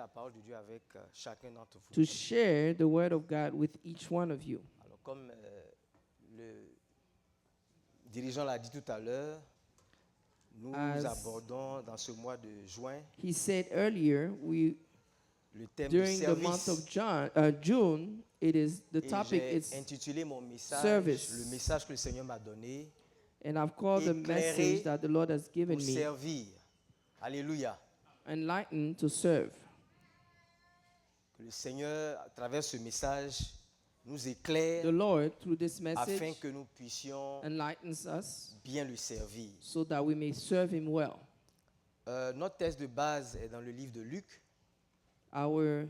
la parole de Dieu avec chacun d'entre vous. to share the word of God with each one of you. Alors, comme le dirigeant l'a dit tout à l'heure, nous As abordons dans ce mois de juin he said earlier, le thème du during the month of service. June, it is the Et topic j'ai is, intitulé mon message, service. le message que le Seigneur m'a donné, and I've called the éclairé message that the Lord has given pour me, servir. Alléluia. enlightened to serve. Que le Seigneur, à travers ce message, nous The éclaire Lord, through this afin message, que nous puissions enlightens us bien le servir. so that we may serve him well. Notre texte de base est dans le livre de Luc, Our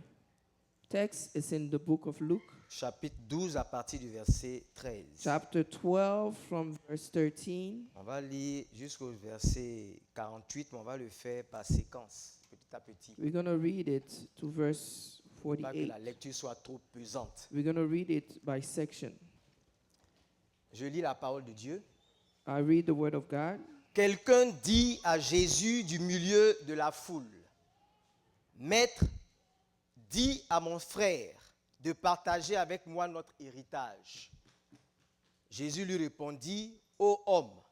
text is in the book of Luke, chapitre 12 à partir du verset 13. chapter 12 from verse 13. On va lire jusqu'au verset 48, mais on va le faire par séquence, petit à petit. We're going to read it to verse Pas que 48. la lecture soit trop pesante. We're going to read it by section. Je lis la parole de Dieu. I read the word of God. Quelqu'un dit à Jésus du milieu de la foule, « Maître, dis à mon frère de partager avec moi notre héritage. » Jésus lui répondit, « Ô homme,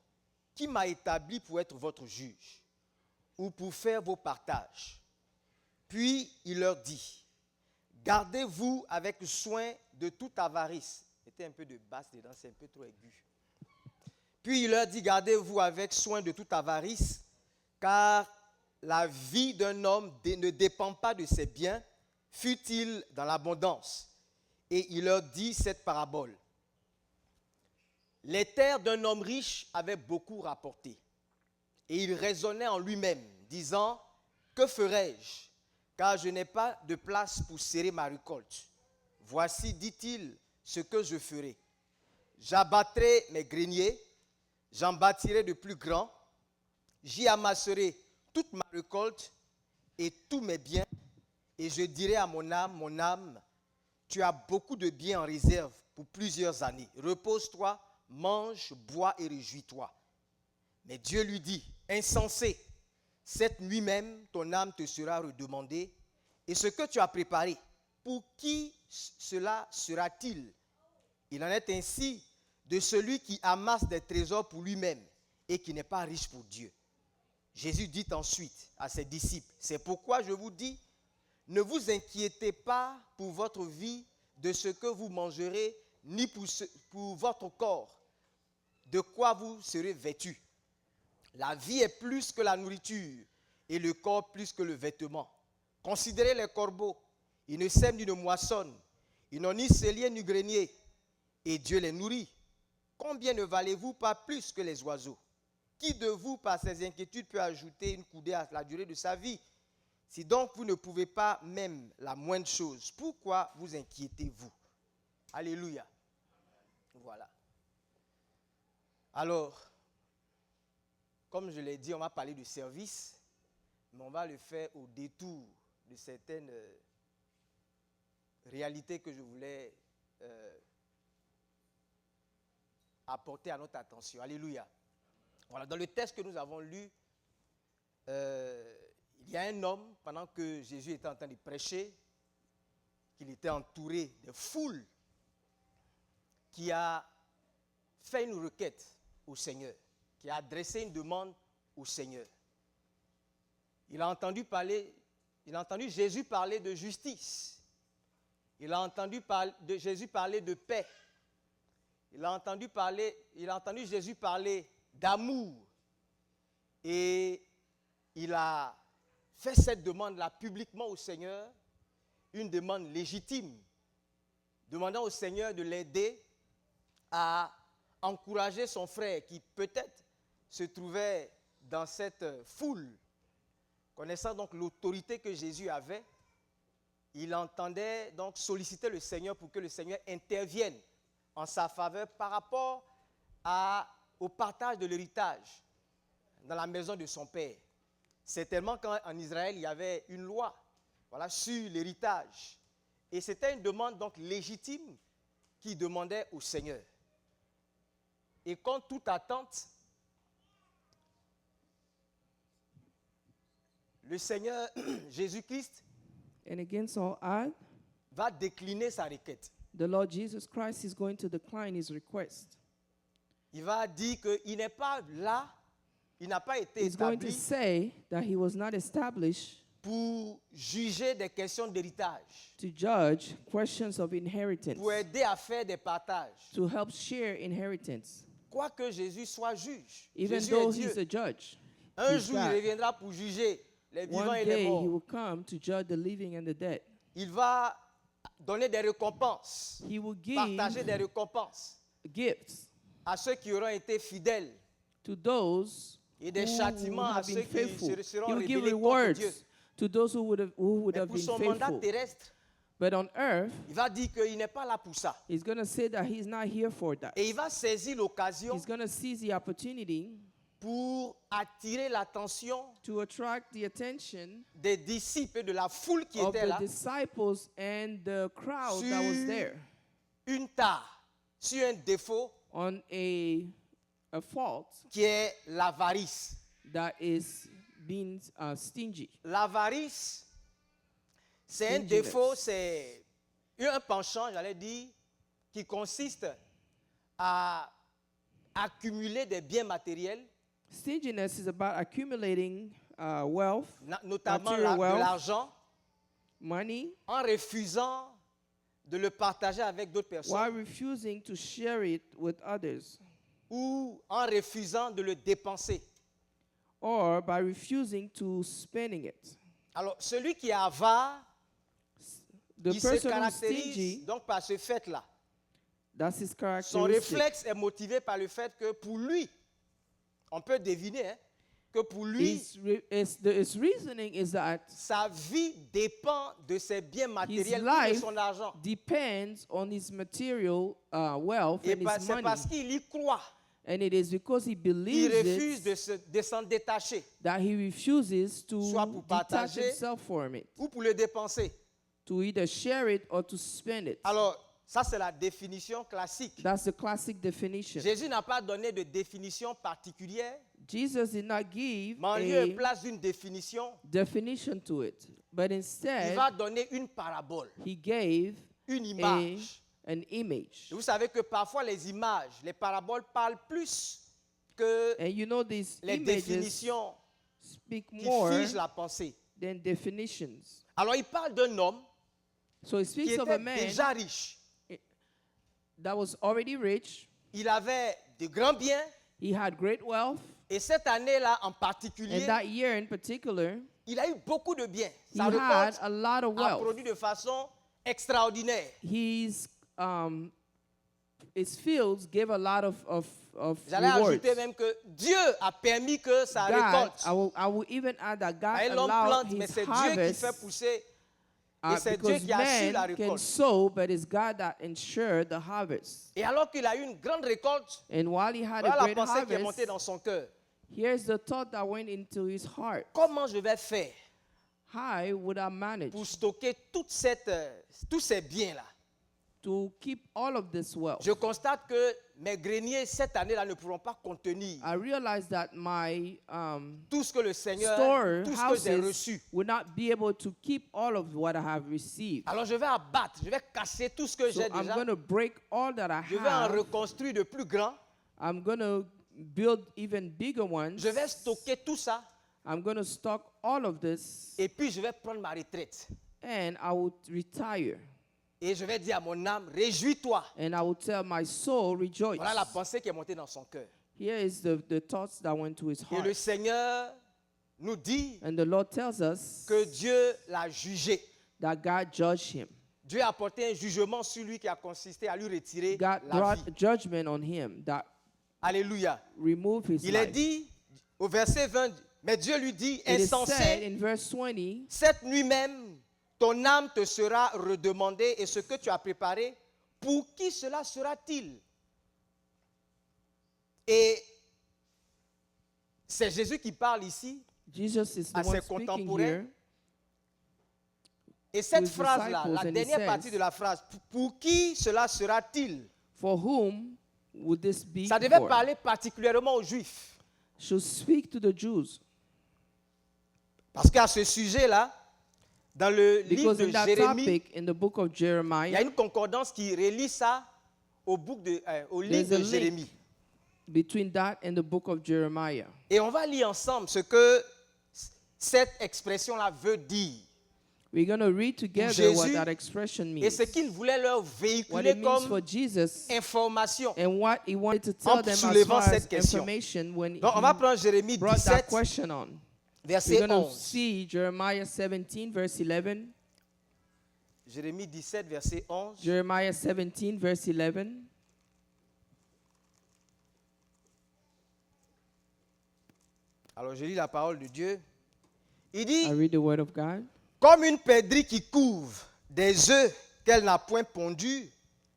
qui m'a établi pour être votre juge ou pour faire vos partages ?» Puis il leur dit, « Gardez-vous avec soin de toute avarice. » C'était un peu de basse dedans, c'est un peu trop aigu. Puis il leur dit, gardez-vous avec soin de toute avarice, car la vie d'un homme ne dépend pas de ses biens, fût-il dans l'abondance. Et il leur dit cette parabole. Les terres d'un homme riche avaient beaucoup rapporté. Et il raisonnait en lui-même, disant, que ferai-je, car je n'ai pas de place pour serrer ma récolte. Voici, dit-il, ce que je ferai. J'abattrai mes greniers, j'en bâtirai de plus grands, j'y amasserai toute ma récolte et tous mes biens, et je dirai à mon âme, tu as beaucoup de biens en réserve pour plusieurs années. Repose-toi, mange, bois et réjouis-toi. Mais Dieu lui dit, insensé, cette nuit même, ton âme te sera redemandée, et ce que tu as préparé, pour qui cela sera-t-il? Il en est ainsi de celui qui amasse des trésors pour lui-même et qui n'est pas riche pour Dieu. Jésus dit ensuite à ses disciples, c'est pourquoi je vous dis, ne vous inquiétez pas pour votre vie de ce que vous mangerez, ni pour votre corps, de quoi vous serez vêtus. La vie est plus que la nourriture et le corps plus que le vêtement. Considérez les corbeaux, ils ne sèment ni ne moissonnent, ils n'ont ni cellier ni grenier, et Dieu les nourrit. Combien ne valez-vous pas plus que les oiseaux? Qui de vous, par ses inquiétudes, peut ajouter une coudée à la durée de sa vie? Si donc vous ne pouvez pas même la moindre chose, pourquoi vous inquiétez-vous? Alléluia. Voilà. Alors, comme je l'ai dit, on va parler de service, mais on va le faire au détour de certaines réalités que je voulais apporter à notre attention. Alléluia. Voilà, dans le texte que nous avons lu, il y a un homme, pendant que Jésus était en train de prêcher, qu'il était entouré de foules, qui a fait une requête au Seigneur, qui a adressé une demande au Seigneur. Il a entendu Jésus parler de justice. Il a entendu Jésus parler de paix. Il a entendu Jésus parler d'amour. Et il a fait cette demande-là publiquement au Seigneur, une demande légitime, demandant au Seigneur de l'aider à encourager son frère qui peut-être se trouvait dans cette foule. Connaissant donc l'autorité que Jésus avait, il entendait donc solliciter le Seigneur pour que le Seigneur intervienne en sa faveur par rapport au partage de l'héritage dans la maison de son père. Certainement qu'en Israël, il y avait une loi sur l'héritage. Et c'était une demande donc légitime qu'il demandait au Seigneur. Et contre toute attente, le Seigneur Jésus-Christ And against all odds, va décliner sa requête. the Lord Jesus Christ is going to decline his request. Il va dire qu'il n'est pas là, il n'a pas été He's going to établi say that he was not established pour juger des questions d'héritage, to judge questions of inheritance, pour aider à faire des partages. to help share inheritance. Quoique Jésus soit juge, Even Jésus though est he's Dieu. a judge, Un he's jour, il God. reviendra pour juger les vivants One et les day he morts. will come to judge the living and the dead. Il va donner des récompenses, He will partager des give récompenses gifts à ceux qui auront été fidèles to those et des who châtiments à have ceux been qui faithful. se seront He will give rebellés contre Dieu. rewards to those who would Mais have pour been son mandat faithful. terrestre, But on earth, il va dire qu'il n'est pas là pour ça. he's going to say that he's not here for that. Et il va saisir l'occasion He's going to seize the opportunity pour attirer l'attention to attract the attention des disciples et de la foule qui of était the là disciples and the crowd that was there une tare, sur un défaut on a fault qui est l'avarice. that is being stingy. L'avarice, c'est un Stinginess. défaut, c'est un penchant, j'allais dire, qui consiste à accumuler des biens matériels, Stinginess is about accumulating wealth, notamment Material wealth. de l'argent, money, en refusant de le partager avec d'autres while personnes refusing to share it with others, ou en refusant de le dépenser. or by refusing to spending it. Alors, celui qui est avare, The il se person who's caractérise stingy, donc par ce fait-là. that's his Son characteristic. réflexe est motivé par le fait que pour lui, on peut deviner que pour lui, His reasoning is that sa vie dépend de ses biens his matériels ou de life son argent. depends on his material wealth Et and his c'est money. parce qu'il y croit And it is because he qu'il believes refuse it de s'en détacher that he refuses to Soit pour detach partager. himself from it, ou pour le dépenser. to either share it or to spend it. Alors, ça c'est la définition classique. That's the classic definition. Jésus n'a pas donné de définition particulière, Jesus did not give mais en lieu et a place d'une définition, definition to it, but il instead va donner une parabole, he gave une a, image. an image. Et vous savez que parfois les images, les paraboles parlent plus que And you know these les images définitions speak qui more figent la pensée. than definitions. Alors il parle d'un homme So he qui speaks of était a man déjà riche. that was already rich. Il avait de grands biens He had great wealth. et cette année-là en And particulier, that year in particular, il a eu beaucoup de biens. he Sa had récolte a lot of a wealth. produit de façon extraordinaire. His fields gave a lot of J'allais rewards. ajouter même que Dieu a permis que sa God, récolte, I will even add that God et l'homme allowed plante, mais his c'est Dieu qui harvest fait pousser et c'est Dieu because qui assure la man can récolte. sow, but it's God that ensured the harvest. Et alors qu'il a eu une grande récolte, And while he had voilà a la great pensée qui est montée harvest, dans son cœur. here's the thought that went into his heart. Comment je vais faire How would I manage pour stocker tous ces biens-là? to keep all of this wealth? Je constate que mes greniers cette année-là ne pourront pas contenir I realized that my tout ce que le Seigneur, tout ce que j'ai storehouses reçu. would not be able to keep all of what I have received. Alors je vais abattre, je vais casser tout ce que So j'ai I'm déjà. going to break all that I Je vais en have. reconstruire de plus grands. I'm going to build even bigger ones. Je vais stocker tout ça I'm going to stock all of this, et puis je vais prendre ma retraite. and I will retire. Et je vais dire à mon âme, réjouis-toi. And I will tell my soul, rejoice. Voilà la pensée qui est montée dans son cœur. Here is the thoughts that went to his Et le heart. Seigneur nous dit And the Lord tells us que Dieu l'a jugé. that God judged him. Dieu a apporté un jugement sur lui qui a consisté à lui retirer God la brought vie. judgment on him that Alléluia. removed his Il est life. dit au verset 20, mais Dieu lui dit, It is said insensé, in verse 20, cette nuit même, ton âme te sera redemandée et ce que tu as préparé, pour qui cela sera-t-il? Et c'est Jésus qui parle ici. Jesus is the à one ses speaking contemporains. here. Et cette his phrase-là, disciples, la and he dernière says, partie de la phrase, pour qui cela sera-t-il? For whom would this be Ça devait for? parler particulièrement aux Juifs. Should speak to the Jews. Parce qu'à ce sujet-là, Dans le livre Because de in that Jérémie, topic, in the book of il y a Jeremiah, une concordance qui relie ça au livre There's a de link. Jérémie. between that and the book of Jeremiah. Et on va lire ensemble ce que cette expression-là veut dire. We're going to read together what Jésus that expression Et means, ce qu'il voulait leur what véhiculer it means for comme Jesus, information. and what he wanted to En tell them as soulevant far as cette question. information when Donc on va he prendre Jérémie brought that 17, question on. We're verset going to 11. see Jeremiah 17, verse 11. Jérémie 17, verset 11. Jeremiah 17, verse 11. Alors je lis la parole de Dieu. Il dit, I read the word of God. comme une perdrix qui couve des œufs qu'elle n'a point pondus,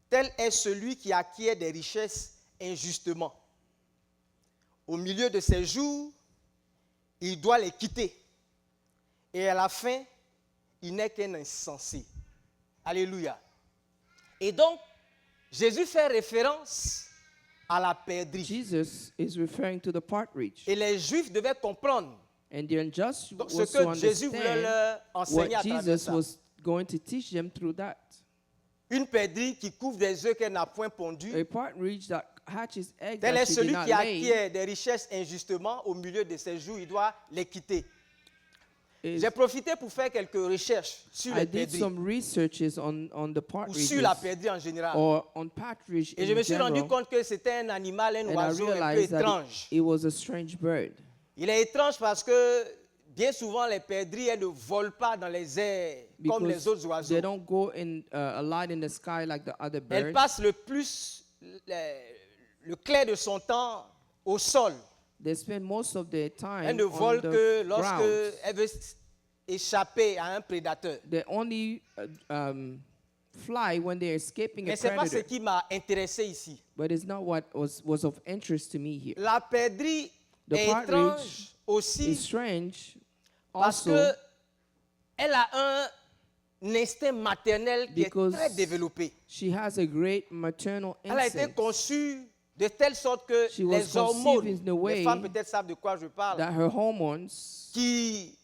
tel est celui qui acquiert des richesses injustement. Au milieu de ses jours, il doit les quitter. Et à la fin, il n'est qu'un insensé. Alléluia. Et donc, Jésus fait référence à la perdrix. Jesus is referring to the partridge. Et les Juifs devaient comprendre And the unjust donc, ce was to que Jésus voulait understand leur enseigner à what travers Jesus ça. was going to teach them through that. Une perdrix qui couvre des œufs qu'elle n'a point pondus. A partridge that hatches eggs Tel est that she did celui not qui lay acquiert des richesses injustement au milieu de ses jours, il doit les quitter. is, J'ai profité pour faire quelques recherches sur I les did perdrix some researches on the ou partridges sur la perdrix en général. or on partridge Et je in me suis rendu general, compte que c'était un animal, un and I oiseau un peu realized that étrange. it was a strange bird. Il est étrange parce que bien souvent les perdrix elles ne volent pas dans les airs comme les autres Because oiseaux. they don't go in a lot in the sky like the other Elle birds. passe le clair de son temps au sol. They spend most of their time Elle ne on vole que the lorsque ground. elle veut échapper à un prédateur. They only fly when they're escaping a Mais ce n'est pas ce predator. qui m'a intéressé ici. But it's not what was of interest to me here. La perdrix The est partridge étrange aussi It's strange parce also qu'elle a un instinct maternel qui est Because très développé. she has a great maternal Elle a été instinct conçue de telle sorte que She was les hormones, conceived in the way les femmes peut-être savent de quoi je parle, that her hormones qui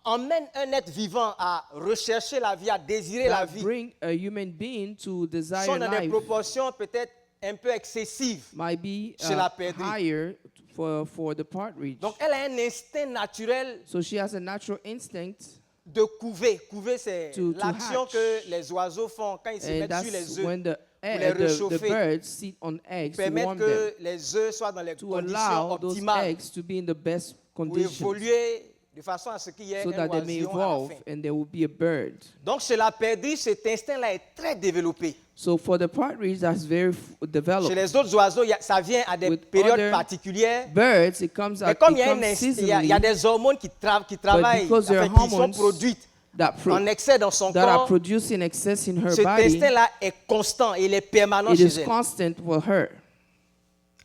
emmènent un être vivant à rechercher la vie, à désirer la that vie, bring a human being to desire sont dans des life proportions peut-être un peu excessives. might be chez la perdrix. higher for the partridge. Donc elle a un instinct naturel So she has a natural instinct, de couver. Couver, c'est To l'action hatch. que les oiseaux font quand ils se and mettent sur that's les œufs when the les the réchauffer, birds sit on eggs to permettre warm que them, les œufs soient dans les to conditions allow those optimales eggs to be in the best pour conditions, évoluer de façon à ce qu'il y ait so un that they may oisillon à la evolve fin. and there will be a bird. Donc chez la perdrix, cet instinct-là est très développé. So for the partridge, that's very Chez developed. les autres oiseaux, ça vient à des With périodes other particulières. Birds, it comes Mais out, comme it il y a, comes il y a- il y a seasonally des hormones qui travaillent, because there are qui sont hormones produites that, en excès dans son that are corps, produced in excess in her cet body. instinct-là est constant et il est permanent It chez is elle. constant for her.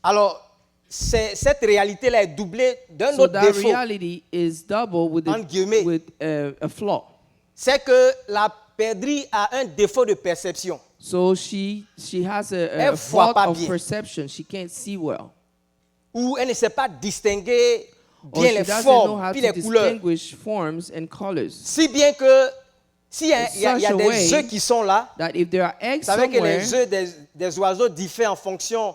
Alors, cette réalité-là est doublée d'un So autre that défaut. reality is double with, Entre guillemets. with a flaw. C'est que la perdrix a un défaut de perception. So she has Elle a voit fault pas of bien. perception. She can't see well. Où elle ne sait pas distinguer Or bien she les doesn't know formes how puis to les couleurs. distinguish forms and colors. Si bien que s'il y a, In il y a such a des way œufs qui sont là, That if there are eggs vous savez que somewhere, les œufs des oiseaux diffèrent en fonction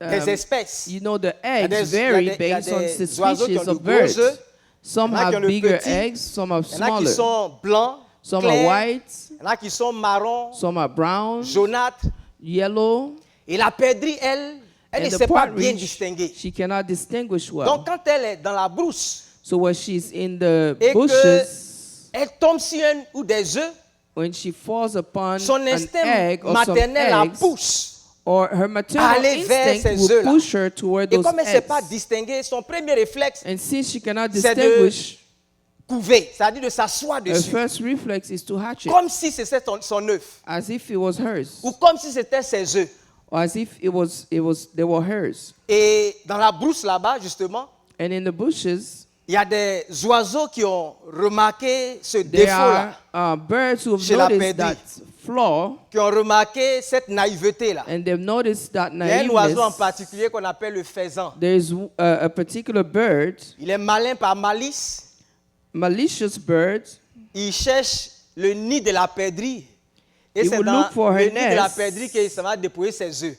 des espèces. you know the Il y a eggs des- vary il y a des- based il y a on des the oiseaux qui ont species de of gros birds. œufs. Some Il y en a qui ont have de bigger petits. eggs, some have Il y en a qui smaller. sont blancs, Some are clairs, white, il y en a qui sont marrons, some are brown, jaunâtres. yellow. Et la perdrix, elle ne And the sait pas bien partridge, distinguer. she cannot distinguish well. Donc quand elle est dans la brousse So when she's in the et bushes, qu'elle tombe sur un ou des œufs, when she falls upon son an instinct egg or some maternel la eggs, pousse. or her maternal aller vers instinct ces will œufs-là. push her toward Et those comme elle ne sait pas eggs. distinguer, son premier réflexe, And since she cannot c'est de distinguish, couver, c'est-à-dire de s'asseoir her dessus, first reflex is to hatch it, comme si c'était son œuf, as if it was hers, ou comme si c'était ses œufs. or as if they were hers. Et dans la brousse là-bas, justement, And in the bushes, il y a des oiseaux qui ont remarqué ce there défaut-là, are birds who have Chez la noticed perdrix. that flaw, qui ont remarqué cette naïveté-là. and they've noticed that Il y a un oiseau en naiveness. particulier qu'on appelle le faisan. There's a particular bird, Il est malin par malice, malicious bird, il cherche le nid de la perdrix. Et He c'est will dans look for le her nid de la nest. perdrix qu'il va déployer ses œufs.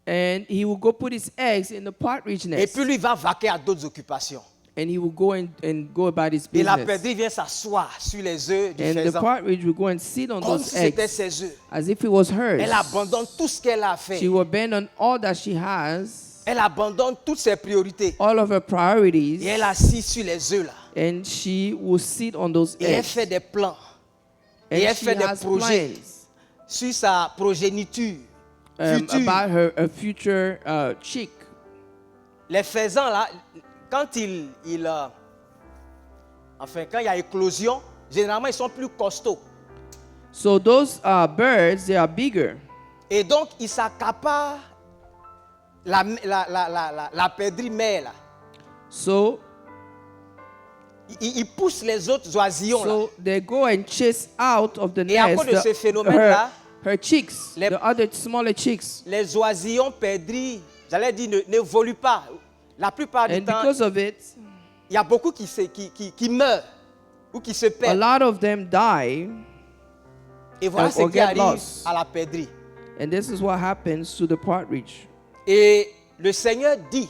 And he will go put his eggs in the partridge Et nest. puis lui, il va vaquer à d'autres occupations. And he will go and go about his Et la business. perdrix vient s'asseoir sur les œufs du And the faisan. partridge will go and sit on Comme those si c'était eggs ses œufs. as if it was hers. Elle abandonne tout ce qu'elle a fait. She will abandon all that she has, Elle abandonne toutes ses priorités. all of her priorities, Et elle assise sur les œufs là. and she will sit on those Et elle eggs. fait des plans. Et And elle she fait des has projets plans sur sa progéniture future. about her future chick. Les faisans là, quand quand il y a éclosion, généralement ils sont plus costauds. So those birds, they are bigger. Et donc ils s'accaparent la perdrix mère là. So Ils poussent les autres oisillons là. So they go and chase out of the Et à nest cause de ce phénomène-là, her chicks, les- the other smaller chicks. Les oisillons perdrix, j'allais dire, n'évoluent pas. La plupart du And temps, because of it, il y a beaucoup qui meurent ou qui se a perdent. lot of them die. Et voilà ce or qui get arrive lost. à la perdrix. And this is what happens to the partridge. Et le Seigneur dit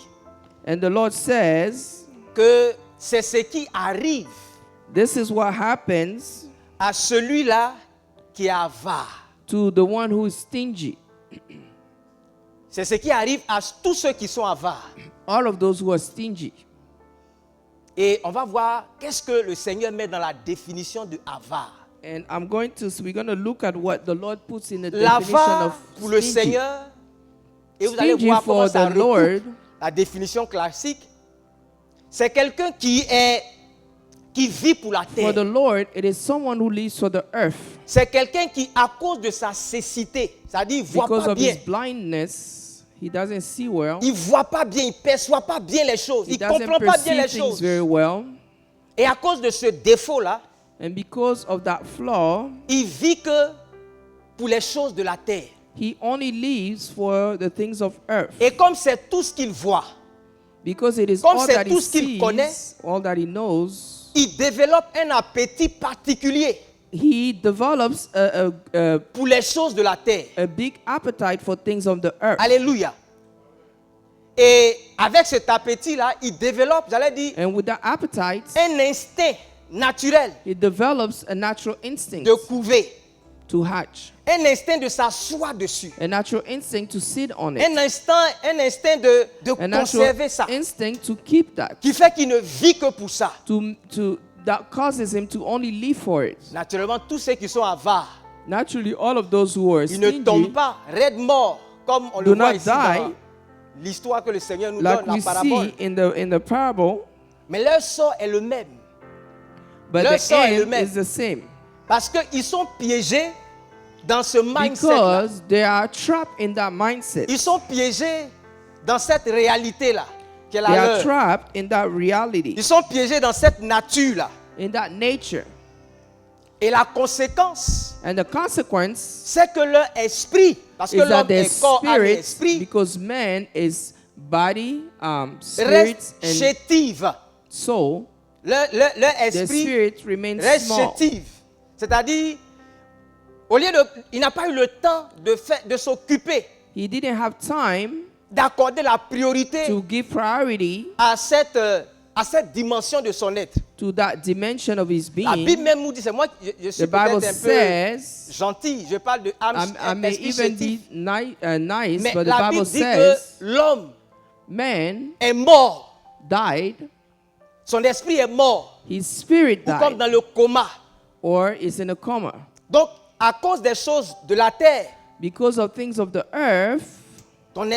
And the Lord says, que c'est ce qui arrive this is what happens à celui-là qui est avare. to the one who is stingy. C'est ce qui arrive à tous ceux qui sont avares. All of those who are stingy. Et on va voir qu'est-ce que le Seigneur met dans la définition de avare. And we're going to look at what the Lord puts in the definition L'avare of pour le stingy. Seigneur, et vous allez Stingy voir comment for ça the recoupe Lord. la définition classique. C'est quelqu'un qui vit pour la For the terre. Lord, it is someone who lives for the earth. C'est quelqu'un qui, à cause de sa cécité, c'est-à-dire il ne voit Because pas of bien, his blindness, he doesn't see well. il ne voit pas bien, il ne perçoit pas bien les choses, He il ne doesn't comprend pas bien perceive les things choses. very well. Et à cause de ce défaut-là, And because of that flaw, il vit que pour les choses de la terre. he only lives for the things of earth. Et comme c'est tout ce qu'il voit, Because it is Comme all c'est that he tout ce qu'il connaît, sees, all that he knows, il développe un appétit particulier he develops pour les choses de la terre. a big appetite for things of the earth. Alléluia. Et avec cet appétit-là, il développe, j'allais dire, And with that appetite, un instinct naturel he develops a natural instinct de couver, to hatch, un instinct de s'asseoir dessus, a natural instinct to sit on it, un instinct de a natural conserver ça, instinct to keep that, qui fait qu'il ne vit que pour ça. that causes him to only live for it. Naturellement, tous ceux qui sont avares, Naturally, all of those who are ils ne tombent stingy pas raides morts, comme on le do voit not ici dans die, l'histoire que le Seigneur nous like donne, la we parabole. see in the parable, Mais leur sort est le même. but Leur the sort est le end même. is the same. Parce qu'ils sont piégés dans ce mindset-là. Because they are trapped in that mindset. Ils sont piégés dans cette réalité-là, qui est la They are leur. trapped in that reality, Ils sont piégés dans cette nature-là. in that nature. Et la conséquence, And the consequence c'est que leur esprit, parce que is that l'homme their est corps, âme et spirit, esprit, because man is body, spirit, reste and chétive. soul, Leur their esprit spirit remains reste small. chétive. C'est-à-dire, il n'a pas eu le temps de s'occuper, He didn't have time d'accorder la priorité to give priority à cette dimension de son être. to that dimension of his La Bible being. même nous dit, c'est moi, je suis The Bible peut-être un peu says, gentil, je parle de âme, I may esprit even chétif. be nice, Mais but the la Bible Bible dit que says l'homme man est mort, died, son esprit est mort, his spirit ou comme died, dans le coma. or is in a coma. Donc, à cause des choses de la terre, Because of things of the earth, son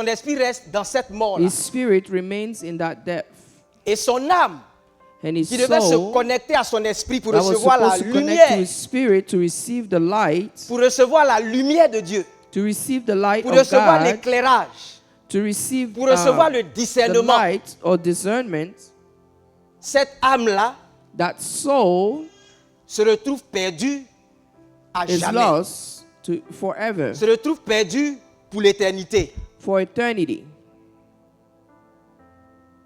esprit reste dans cette mort-là. his spirit remains in that depth. Et son âme, And his qui devait se soul, connecter à son esprit pour that was recevoir la supposed to connect to lumière, his spirit to receive the light, pour recevoir la lumière de Dieu, to receive the light pour of recevoir God, l'éclairage, to receive pour recevoir le the discernement. light or discernment, Cette âme-là that soul se retrouve perdue à is jamais. lost forever, Se retrouve perdue pour l'éternité. for eternity.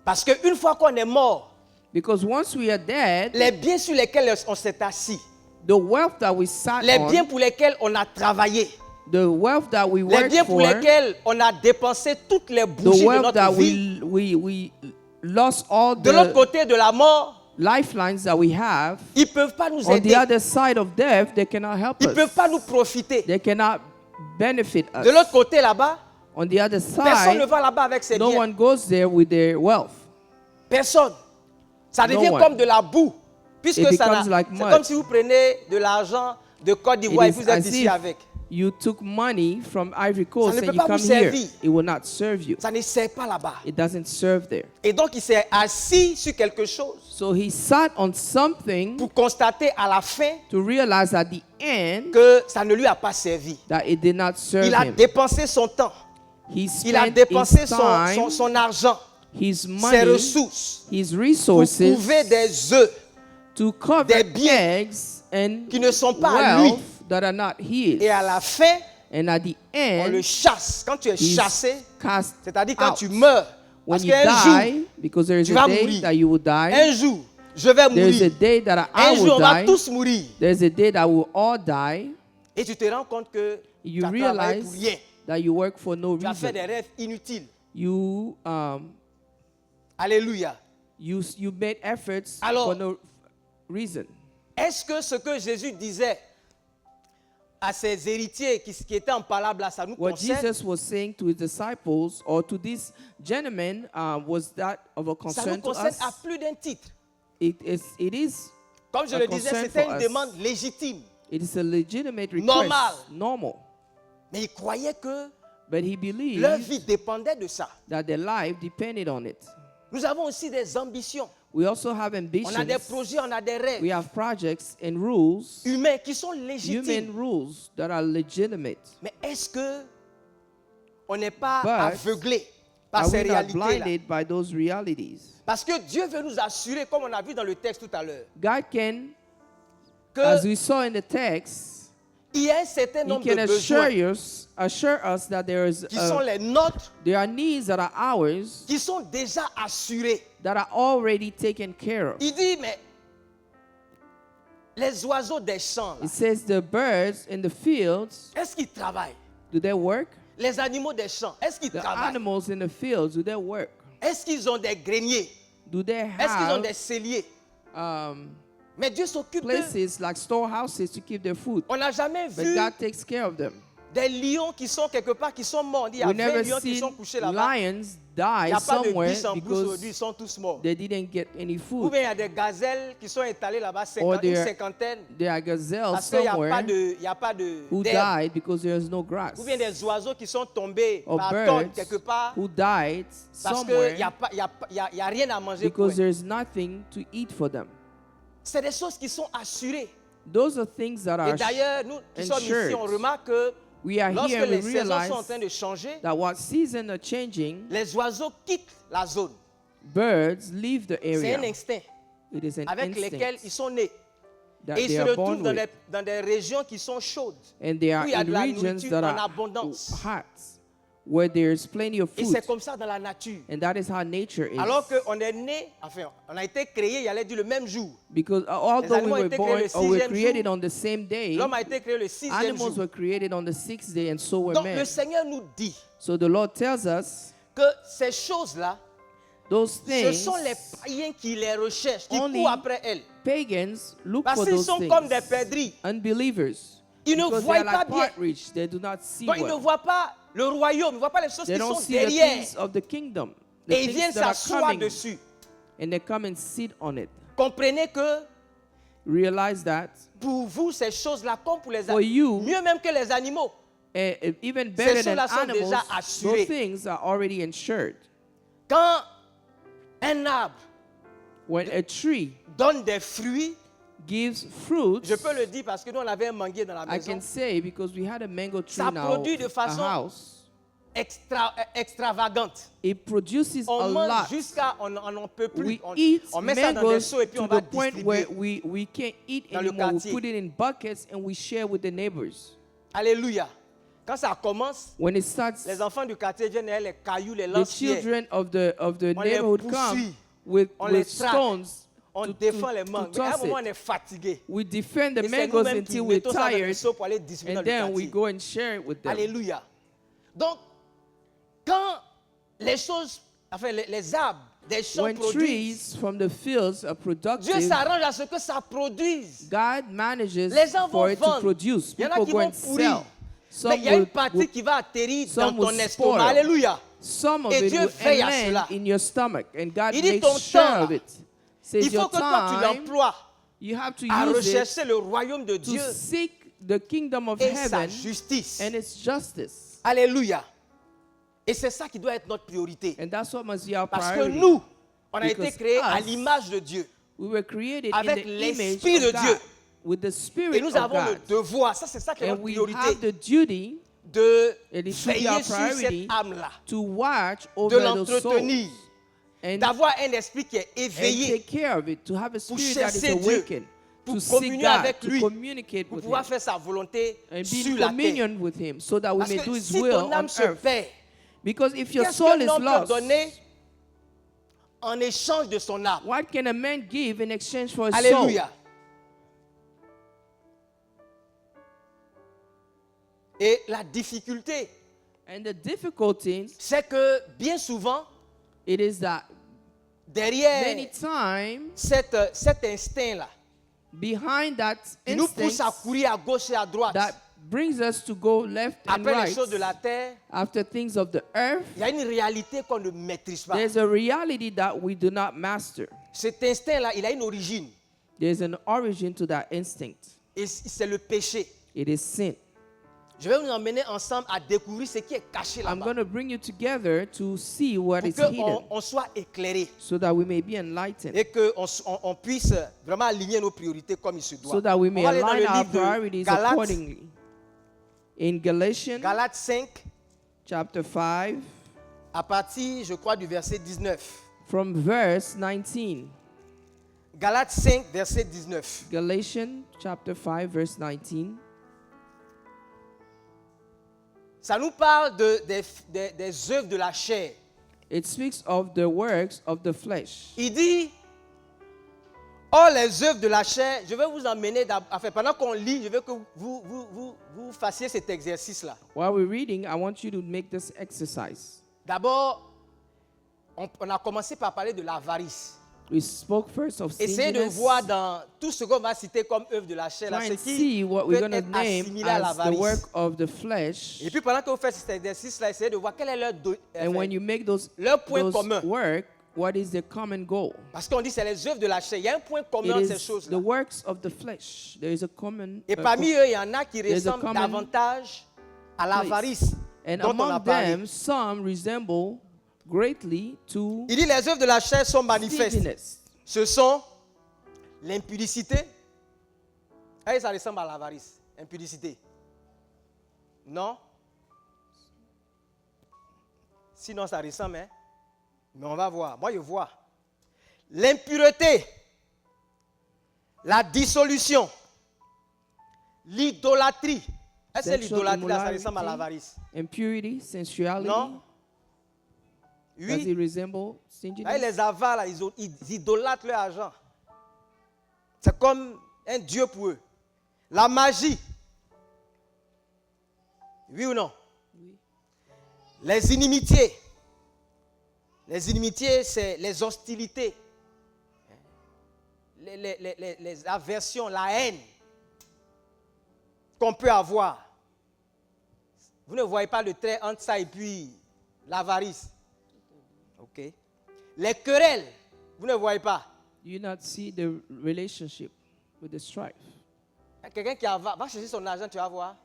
Parce qu'une fois qu'on est mort, Because once we are dead, les biens sur lesquels on s'est assis, the wealth that we sat les biens on, pour lesquels on a travaillé, the wealth that we les worked biens pour for, lesquels on a dépensé toutes les the bougies de wealth notre that vie, we lost all de l'autre the côté de la mort, lifelines that we have, ils ne peuvent pas nous on the aider. other side of death, they cannot help Ils ne peuvent pas us. nous profiter. They cannot benefit De l'autre us. côté là-bas, On the other personne ne side, va là-bas avec ses no biens. one goes there with their wealth. Personne. Ça No devient one. comme de la boue. Puisque It ça becomes n'a- like c'est mud. comme si vous prenez de l'argent de Côte It d'Ivoire et is vous êtes as ici if avec. you took money from Ivory Coast ne and peut you pas come vous here. servir. It will not serve you. Ça ne sert pas là-bas. It doesn't serve there. Et donc il s'est assis sur quelque chose So he sat on something pour constater à la fin to realize at the end que ça ne lui a pas servi. that it did not serve Il a him. dépensé son temps. He Il a spent dépensé his time, son argent, his ses money, ressources his pour resources trouver des œufs to cover des biens eggs and qui ne sont pas à lui. wealth that are not his. Et à la fin, And at the on le end, chasse. Quand tu es he's chassé, cast c'est-à-dire quand out. tu meurs. When Parce you qu'un jour, die, because there is tu a vas day mourir. that you will die, un jour, je vais there is a mourir. day that I Un jour, will on va die, tous mourir. there's a day that we will all die. Et tu te rends compte que You tu as travaillé pour realize rien. that you work for no Tu as fait reason. des rêves inutiles. You Alléluia. you made efforts Alors, for no reason. Est-ce que ce que Jésus disait à ses héritiers qui étaient en parabole là, ça nous What concerne? Jesus was saying to his disciples or to this gentleman was that of a Ça nous concern to concerne us. à plus d'un titre. It is Comme je a le disais, concern c'était for une us. demande légitime. It is a legitimate request, Normal. normal. Mais ils croyaient que But he leur believed vie dépendait de ça. that their life depended on it. Nous avons aussi des ambitions. We also have On a ambitions. des projets, on a des rêves We have projects and rules, humains qui sont human légitimes. rules that are legitimate. Mais est-ce que on n'est pas But aveuglé par Are ces we not réalités-là? blinded by those realities? Parce que Dieu veut nous assurer, comme on a vu dans le texte tout à l'heure, God can, as qu'il we saw in the text, y a un certain He nombre can de besoins assure us that qui sont les nôtres, there are needs that are ours qui sont déjà assurés. that are already taken care of. Il dit, mais les oiseaux des champs, là, It says the birds in the fields, est-ce qu'ils travaillent? do they work? Les animaux des champs, est-ce qu'ils The travaillent? animals in the fields, do they work? Est-ce qu'ils ont des greniers? Do they Est-ce qu'ils ont have des celliers? um, Mais Dieu s'occupe d'eux. places like storehouses to keep their food? On n'a jamais But vu God takes care of them. des lions qui sont quelque part, qui sont morts. Il y a We 20 never lions qui sont seen couchés là-bas. lions Il die n'y a pas de somewhere biche en bouche aujourd'hui, ils because sont tous morts. they didn't get any Ou food. bien il y a des gazelles qui sont étalées là-bas, Or une there- cinquantaine, There are gazelles parce qu'il n'y a somewhere pas de, il y a pas de who d'herbe. died because there is no grass. Ou bien des oiseaux qui sont tombés Or par tonnes birds quelque part, who died parce qu'il somewhere n'y a, pas- il y a, il y a- il y a rien à manger pour because eux. there is nothing to eat for them. C'est des choses qui sont assurées. Those are things that Et are d'ailleurs, nous qui sommes ici, ensured. on remarque que We are lorsque here and we les saisons realize sont en train de changer, that what season are changing, les oiseaux quittent la zone. birds leave the C'est un area. instinct It is an avec lequel ils instinct sont nés. that Et ils they se are born retrouvent dans with. dans des régions qui sont chaudes, And they are où il y a in de la regions nourriture that en are abondance. hot, where there's plenty of Et food. c'est comme ça dans la nature. And that is how nature is. Alors qu'on est né, enfin, on a été créé, il allait dire le même jour. Because although we animaux were étaient born créés le or were sixième created jour. on the same day, L'homme a été créé le 6e animals jour. were created on the sixth day, and so were Donc le men. Seigneur nous dit So the Lord tells us que ces choses-là, those ce things, sont les païens qui les recherchent, qui Only courent après elles. pagans look Parce for qu'ils those sont things. comme des perdrix. Unbelievers. Ils ne Because they voient are pas like bien. partridge, they do not see Donc ils ne well. voient pas le royaume, ils ne voient pas les choses They qui don't sont see the derrière. things of the kingdom. The Et ils things viennent that are s'asseoir coming, dessus. and they come and sit on it. Comprenez que Realize that pour vous, ces choses-là, comme pour les For animaux, you, mieux même que les animaux, even better than choses-là sont animals, déjà assurées. those things are already insured. quand un arbre When a tree donne des fruits, gives fruits, je peux le dire parce que nous on avait un manguier dans la I maison, can say because we had a mango tree Ça in our produit de façon house, extravagante. it produces a On mange lot. jusqu'à on n'en peut plus. We On, eat on met ça dans des mangoes seaux et puis on to va the point where distribuer. we can't eat Dans le anymore. We quartier. put it in buckets and we share with the neighbors. Alléluia. Quand ça commence, When it starts, les enfants du quartier viennent avec les cailloux, les the lance-pierres. children of the On les neighborhood come poursuit. with les traque. stones On to défend les mangues. Mais à un toss moment, on it. est fatigué. We defend the Et c'est mangoes nous-mêmes qui until we're mettons ça dans le tired, seau pour aller distribuer dans and le then we quartier. go and share it with them. Alléluia. Donc, quand les choses, enfin les arbres des champs When produisent, trees from the fields are Dieu productive, s'arrange à ce que ça produise. God manages Les gens for vont it to vendre. produce. Il y en a People qui go vont and pourrir. sell. Mais il y a une will- partie qui va atterrir dans some ton will estomac. spoil. Alléluia. Some of Et it Dieu will veille à land cela. in your stomach, and God Il dit, makes ton sure temps, of là, it. Says Il faut your que toi tu time, l'emploies you have to à use it rechercher le royaume de to Dieu seek the kingdom of et sa heaven justice. and its justice. Alléluia. Et c'est ça qui doit être notre priorité. And that's what must be our Parce que priority. nous, on a été Because créés à us, l'image de Dieu. We were created avec in the image l'Esprit de of God, Dieu. with the Et Spirit nous of avons le God. devoir, ça c'est ça qui est And notre we priorité, have the duty de it is should be veiller our sur priority cette âme-là, to watch de over those l'entretenir, souls and d'avoir un esprit qui est and éveillé take care of it, to have a pour spirit that is chercher Dieu, awakened, pour to seek communier God, avec to lui, communicate pour with pouvoir Him, faire sa volonté and be sur in la terre. communion with Him, so that we Parce may que do His si will ton on âme se earth. perd, Because if your qu'est-ce soul qu'un is homme peut lost, donner en échange de son âme? what can a man give in exchange for his Alléluia. Et la difficulté, soul? And the difficulty, c'est que bien souvent, it is that derrière many times cet instinct-là, behind that qui nous pousse à instinct courir à gauche et à droite, that brings us to go left and après les right choses de la terre, after things of the earth, il y a une réalité qu'on ne maîtrise pas. there's a reality that we do not master. Cet instinct-là, il a une origine. There's an origin to that instinct. Et c'est le péché. It is sin. Je vais vous emmener ensemble à découvrir ce qui est caché I'm là-bas. going to bring you together to see what Pour is hidden qu'on soit éclairé. so that we may be enlightened, Et qu'on puisse vraiment aligner nos priorités comme il se doit. so that we On may va aller dans align le our livre de priorities Galates, accordingly. In Galatians Galates 5, chapter 5, à partir, je crois, du verset 19. from verse 19. Galates 5, verset 19. Galatians chapter 5, verse 19. Ça nous parle des œuvres de la chair. It speaks of the works of the flesh. Il dit, oh les œuvres de la chair, je vais vous emmener, enfin pendant qu'on lit, je veux que vous fassiez cet exercice-là. While we're reading, I want you to make this exercise. D'abord, on a commencé par parler de l'avarice. We spoke first of Essayez de stinginess. voir dans tout ce qu'on va citer comme œuvre de la chair, là, Try ce and qui see what peut we're going to être name assimilé à as the work l'avarice. of the flesh. Et puis pendant que vous faites cet exercice-là, essayez de voir quel est And when you make those leur point commun. work, what is the common goal? Parce qu'on dit c'est les œuvres de la chair. Il y a un point commun It entre ces is choses-là. the works of the flesh. There is a common Et parmi eux, il y en a qui there's a ressemblent common davantage à l'avarice and dont on a among parlé. them, some resemble greatly to Il dit les œuvres de la chair sont manifestes. stinginess. Ce sont l'impudicité. Et ça ressemble à l'avarice. Impudicité. Non? Sinon, ça ressemble, hein? Mais on va voir. Moi, je vois. L'impureté. La dissolution. L'idolâtrie. Est-ce que Sexual l'idolâtrie, là, ça immorality, ressemble à l'avarice? Impurity, sensuality. Non? Does Oui. it resemble Là, stinginess? les avares, là, ils idolâtrent leur argent. C'est comme un dieu pour eux. La magie. Oui ou non? Oui. Les inimitiés. Les inimitiés, c'est les hostilités. Les aversions, la haine qu'on peut avoir. Vous ne voyez pas le trait entre ça et puis l'avarice. Ok. Les querelles, vous ne voyez pas. You not see the relationship with the strife. Quelqu'un qui va chercher son argent, tu vas voir.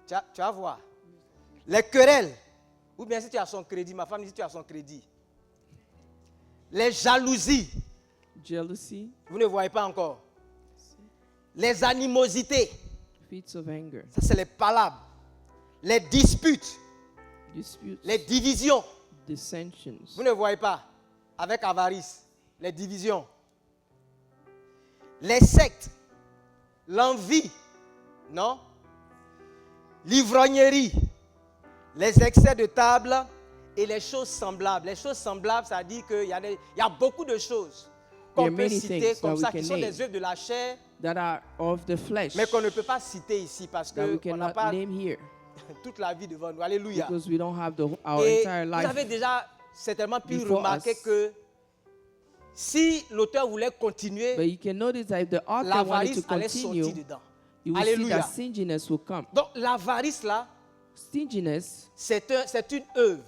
Tu vas voir. Les querelles. Ou bien si tu as son crédit, ma femme dit si tu as son crédit. Les jalousies. Jealousy, Vous ne voyez pas encore. Les animosités. fits of anger, Ça, c'est les palabres. Les disputes. disputes, Les divisions. dissensions, Vous ne voyez pas. Avec avarice. Les divisions. Les sectes. L'envie. Non? L'ivrognerie. Les excès de table et les choses semblables. Les choses semblables, ça dit qu'il y a beaucoup de choses There are qu'on peut many citer things comme that ça, we qui can sont name. des œuvres de la chair, that are of the flesh mais qu'on ne peut pas citer ici parce that we qu'on n'a cannot pas name here toute la vie devant nous. Alléluia. because we don't have our Et entire vous avez life. déjà certainement pu before remarquer us. que si l'auteur voulait continuer, But you can notice that if the author wanted l'avarice to allait sortir continue, dedans. you will see Alléluia. that stinginess will come. Donc l'avarice là, Stinginess, c'est une œuvre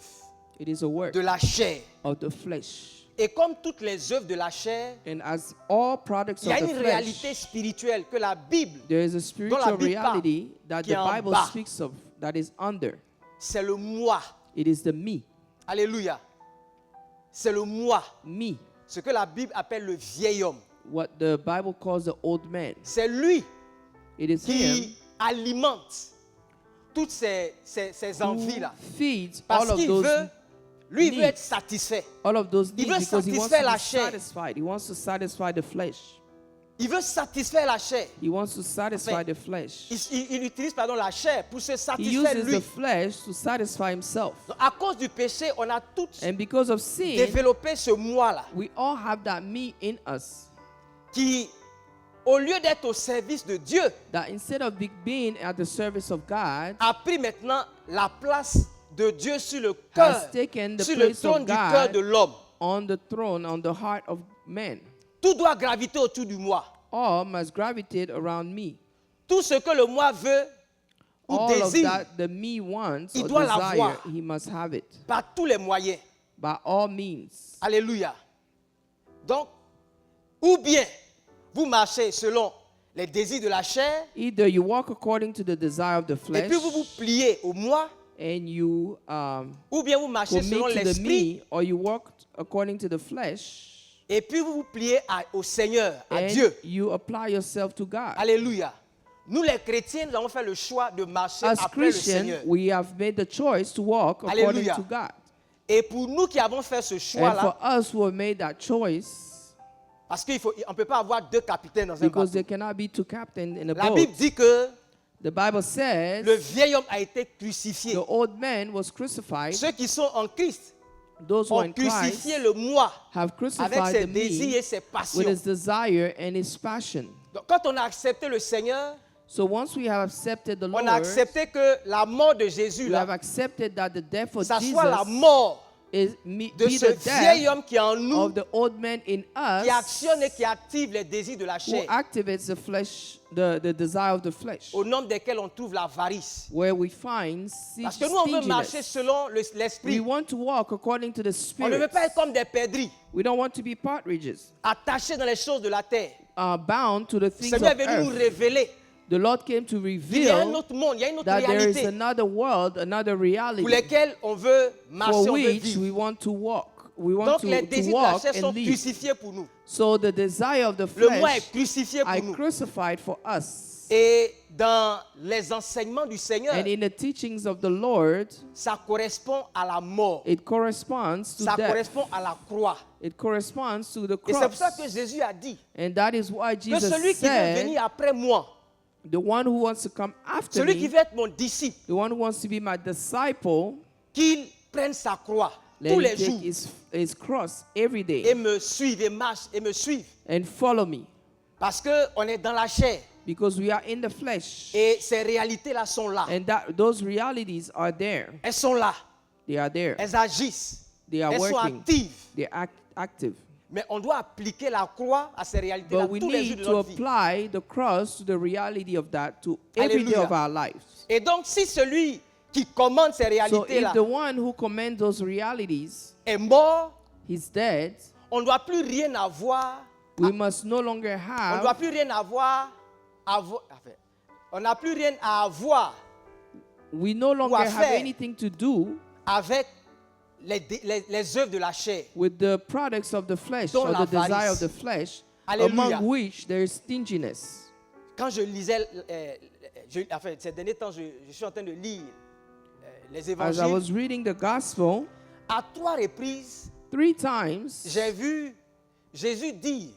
it is a work de la chair. of the flesh. Et comme toutes les œuvres de la chair, And as all products il y a of une the réalité flesh, spirituelle que la Bible, there is a dont la spiritual Bible parle, reality that qui the est en Bible bas. speaks of, that is under. c'est le moi. It is the me. Alléluia. C'est le moi. Me. Ce que la Bible appelle le vieil homme. What the Bible calls the old man. C'est lui It is him qui alimente toutes ces who envies-là. feeds Parce qu'il veut, lui, il veut needs. être satisfait. all of those Il needs veut because he wants to satisfaire la be chair. satisfied. He wants to satisfy the flesh. Il veut satisfaire la chair. He wants to satisfy Enfin, the flesh. Il utilise la chair pour se He satisfaire uses lui. the flesh to satisfy himself. Donc, à cause du péché, on a tous And because of sin, développé ce moi-là we all have that me in us. qui, au lieu d'être au service de Dieu, That instead of being at the service of God, a pris maintenant la place de Dieu sur le cœur, has taken the sur le place trône of du cœur de God l'homme. on the throne, on the heart of man. Tout doit graviter autour du moi. All must gravitate around me. Tout ce que le moi veut ou All of désire, that the me wants il or doit desire, l'avoir. he must have it par tous les moyens. by all means. Alléluia. Donc, ou bien vous marchez selon les désirs de la chair, Either you walk according to the desire of the et flesh, puis vous vous pliez au moi, and you ou bien vous marchez commit selon to the l'esprit, me, or you walk according to the flesh, et puis vous vous pliez au Seigneur, à and Dieu. you apply yourself to God. Alléluia. Nous les chrétiens, nous avons fait le choix de marcher As après le Christians, Seigneur. we have made the choice to walk according Alléluia. to God. Et pour nous qui avons fait ce And choix-là, for us who have made that choice, parce qu'on ne peut pas avoir deux capitaines dans un because bateau. there cannot be two captains in a La boat, Bible dit que the Bible says le vieil homme a été crucifié. the old man was crucified. Ceux qui sont en Christ Those who are ont in Christ crucifié le moi have avec crucified ses the désirs me et ses with passions. his desire and his passion. Donc, quand on a accepté le Seigneur, So once we have accepted the on a Lord, accepté que la mort de Jésus, we have là, accepted that the death of ça soit la Jesus mort is de be ce the vieil death homme qui est en nous, of the old man in qui us, actionne et qui active les désirs de la who chair, activates the flesh, the desire of the flesh, au nom desquels on trouve l'avarice. where we find Parce que nous, on veut marcher stinginess. selon We l'esprit. want to walk according to the On ne veut Spirit. pas être comme des perdrix, We don't want to be partridges, attachés dans les choses de la terre. bound to the Le things Seigneur of est venu nous earth. révéler The Lord came to qu'il y a un reveal autre monde, il y a une autre that there is réalité another world, another pour reality lesquelles on veut marcher, for on veut which vivre. we want to walk. We want Donc les to désirs de la walk chair sont and live. crucifiés pour nous. So the desire of the Le moi flesh est crucifié are pour nous. crucified for us. Et dans les enseignements du Seigneur, And in the teachings of the Lord, ça correspond à la mort. it corresponds to Ça death. correspond à la croix. It corresponds to the Et c'est pour ça cross. que Jésus a dit And that is why que Jesus celui qui veut said, venir après moi, the one who wants to come after celui qui me, veut être mon disciple, the one who wants to be my disciple, qu'il prenne sa croix let tous him les take jours his cross every et day me suive et marche et me suive. and follow me. Parce qu'on est dans la chair Because we are in the flesh. et ces réalités-là sont là. And those realities are there. Elles sont là. They are there. Elles agissent. They are Elles sont working. actives. They're active. Mais on doit appliquer la croix à ces réalités-là But we tous les jours need de to notre vie. apply the cross to the reality of that to every day Hallelujah. of our lives. Et donc, si celui qui commande ces So réalités-là if the one who commands those realities est mort, is dead, on ne doit plus rien avoir. we must no longer On ne doit have, plus rien avoir. Enfin, on n'a plus rien à avoir we no longer have faire. anything to do avec les œuvres de la chair. with the products of the flesh Dont or the desire l'avarice. of the flesh, Alléluia. among which there is stinginess. Quand je lisais, enfin, ces derniers temps, je suis en train de lire les As I évangiles. was reading the gospel, À 3 reprises, 3 times j'ai vu Jésus dire,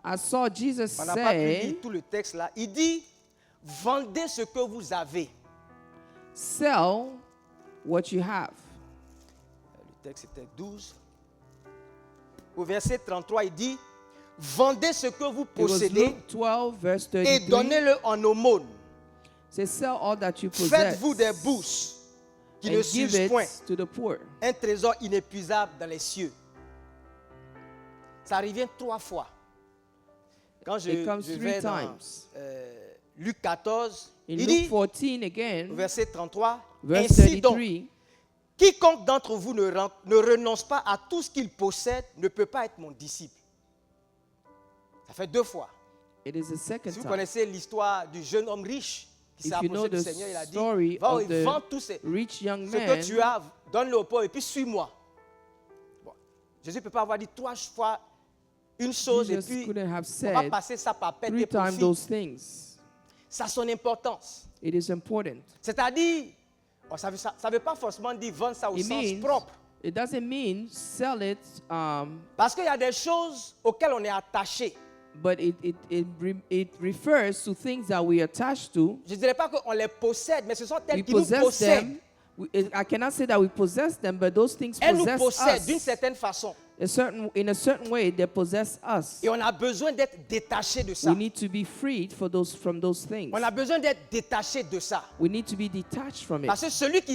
I saw Jesus on n'a pas pu lire say, tout le texte là, il dit, vendez ce que vous avez. sell what you have. texte était 12. Au verset 33, il dit, vendez ce que vous It was possédez Luke 12, verse et 33. donnez-le en aumône. Say, sell all that you possess Faites-vous des bourses qui ne and give s'usent it point, to the poor. un trésor inépuisable dans les cieux. Ça revient 3 fois. Quand je It comes vais 3 dans times. Luc 14, In il Luke dit, 14 again, verset 33, verse ainsi donc, 33, quiconque d'entre vous ne renonce pas à tout ce qu'il possède ne peut pas être mon disciple. Ça fait 2 fois. it is the second Si vous time. connaissez l'histoire du jeune homme riche qui s'est If you know approché du the Seigneur, il a dit, story va of et the vends tout ce rich young que man, tu as, donne-le au pauvre et puis suis-moi. Bon. Jésus ne peut pas avoir dit 3 fois une chose et Jesus puis couldn't have on va said passer ça par 3 pète times profit. those things. Ça a son importance. It is important. C'est-à-dire, ça ne veut pas forcément dire vendre ça au It sens means, propre. it doesn't mean sell it, Parce qu'il y a des choses auxquelles on est attaché. but it refers to things that we attach to. Je ne dirais pas qu'on les possède, mais ce sont We elles qui nous possess possèdent. them. I cannot say that we possess them, but those things Elles nous possess possèdent d'une us. certaine façon. In a certain way, they possess us. Et on a besoin d'être détaché de ça. We need to be freed from those things. On a besoin d'être détaché de ça. We need to be detached from it. Parce que celui qui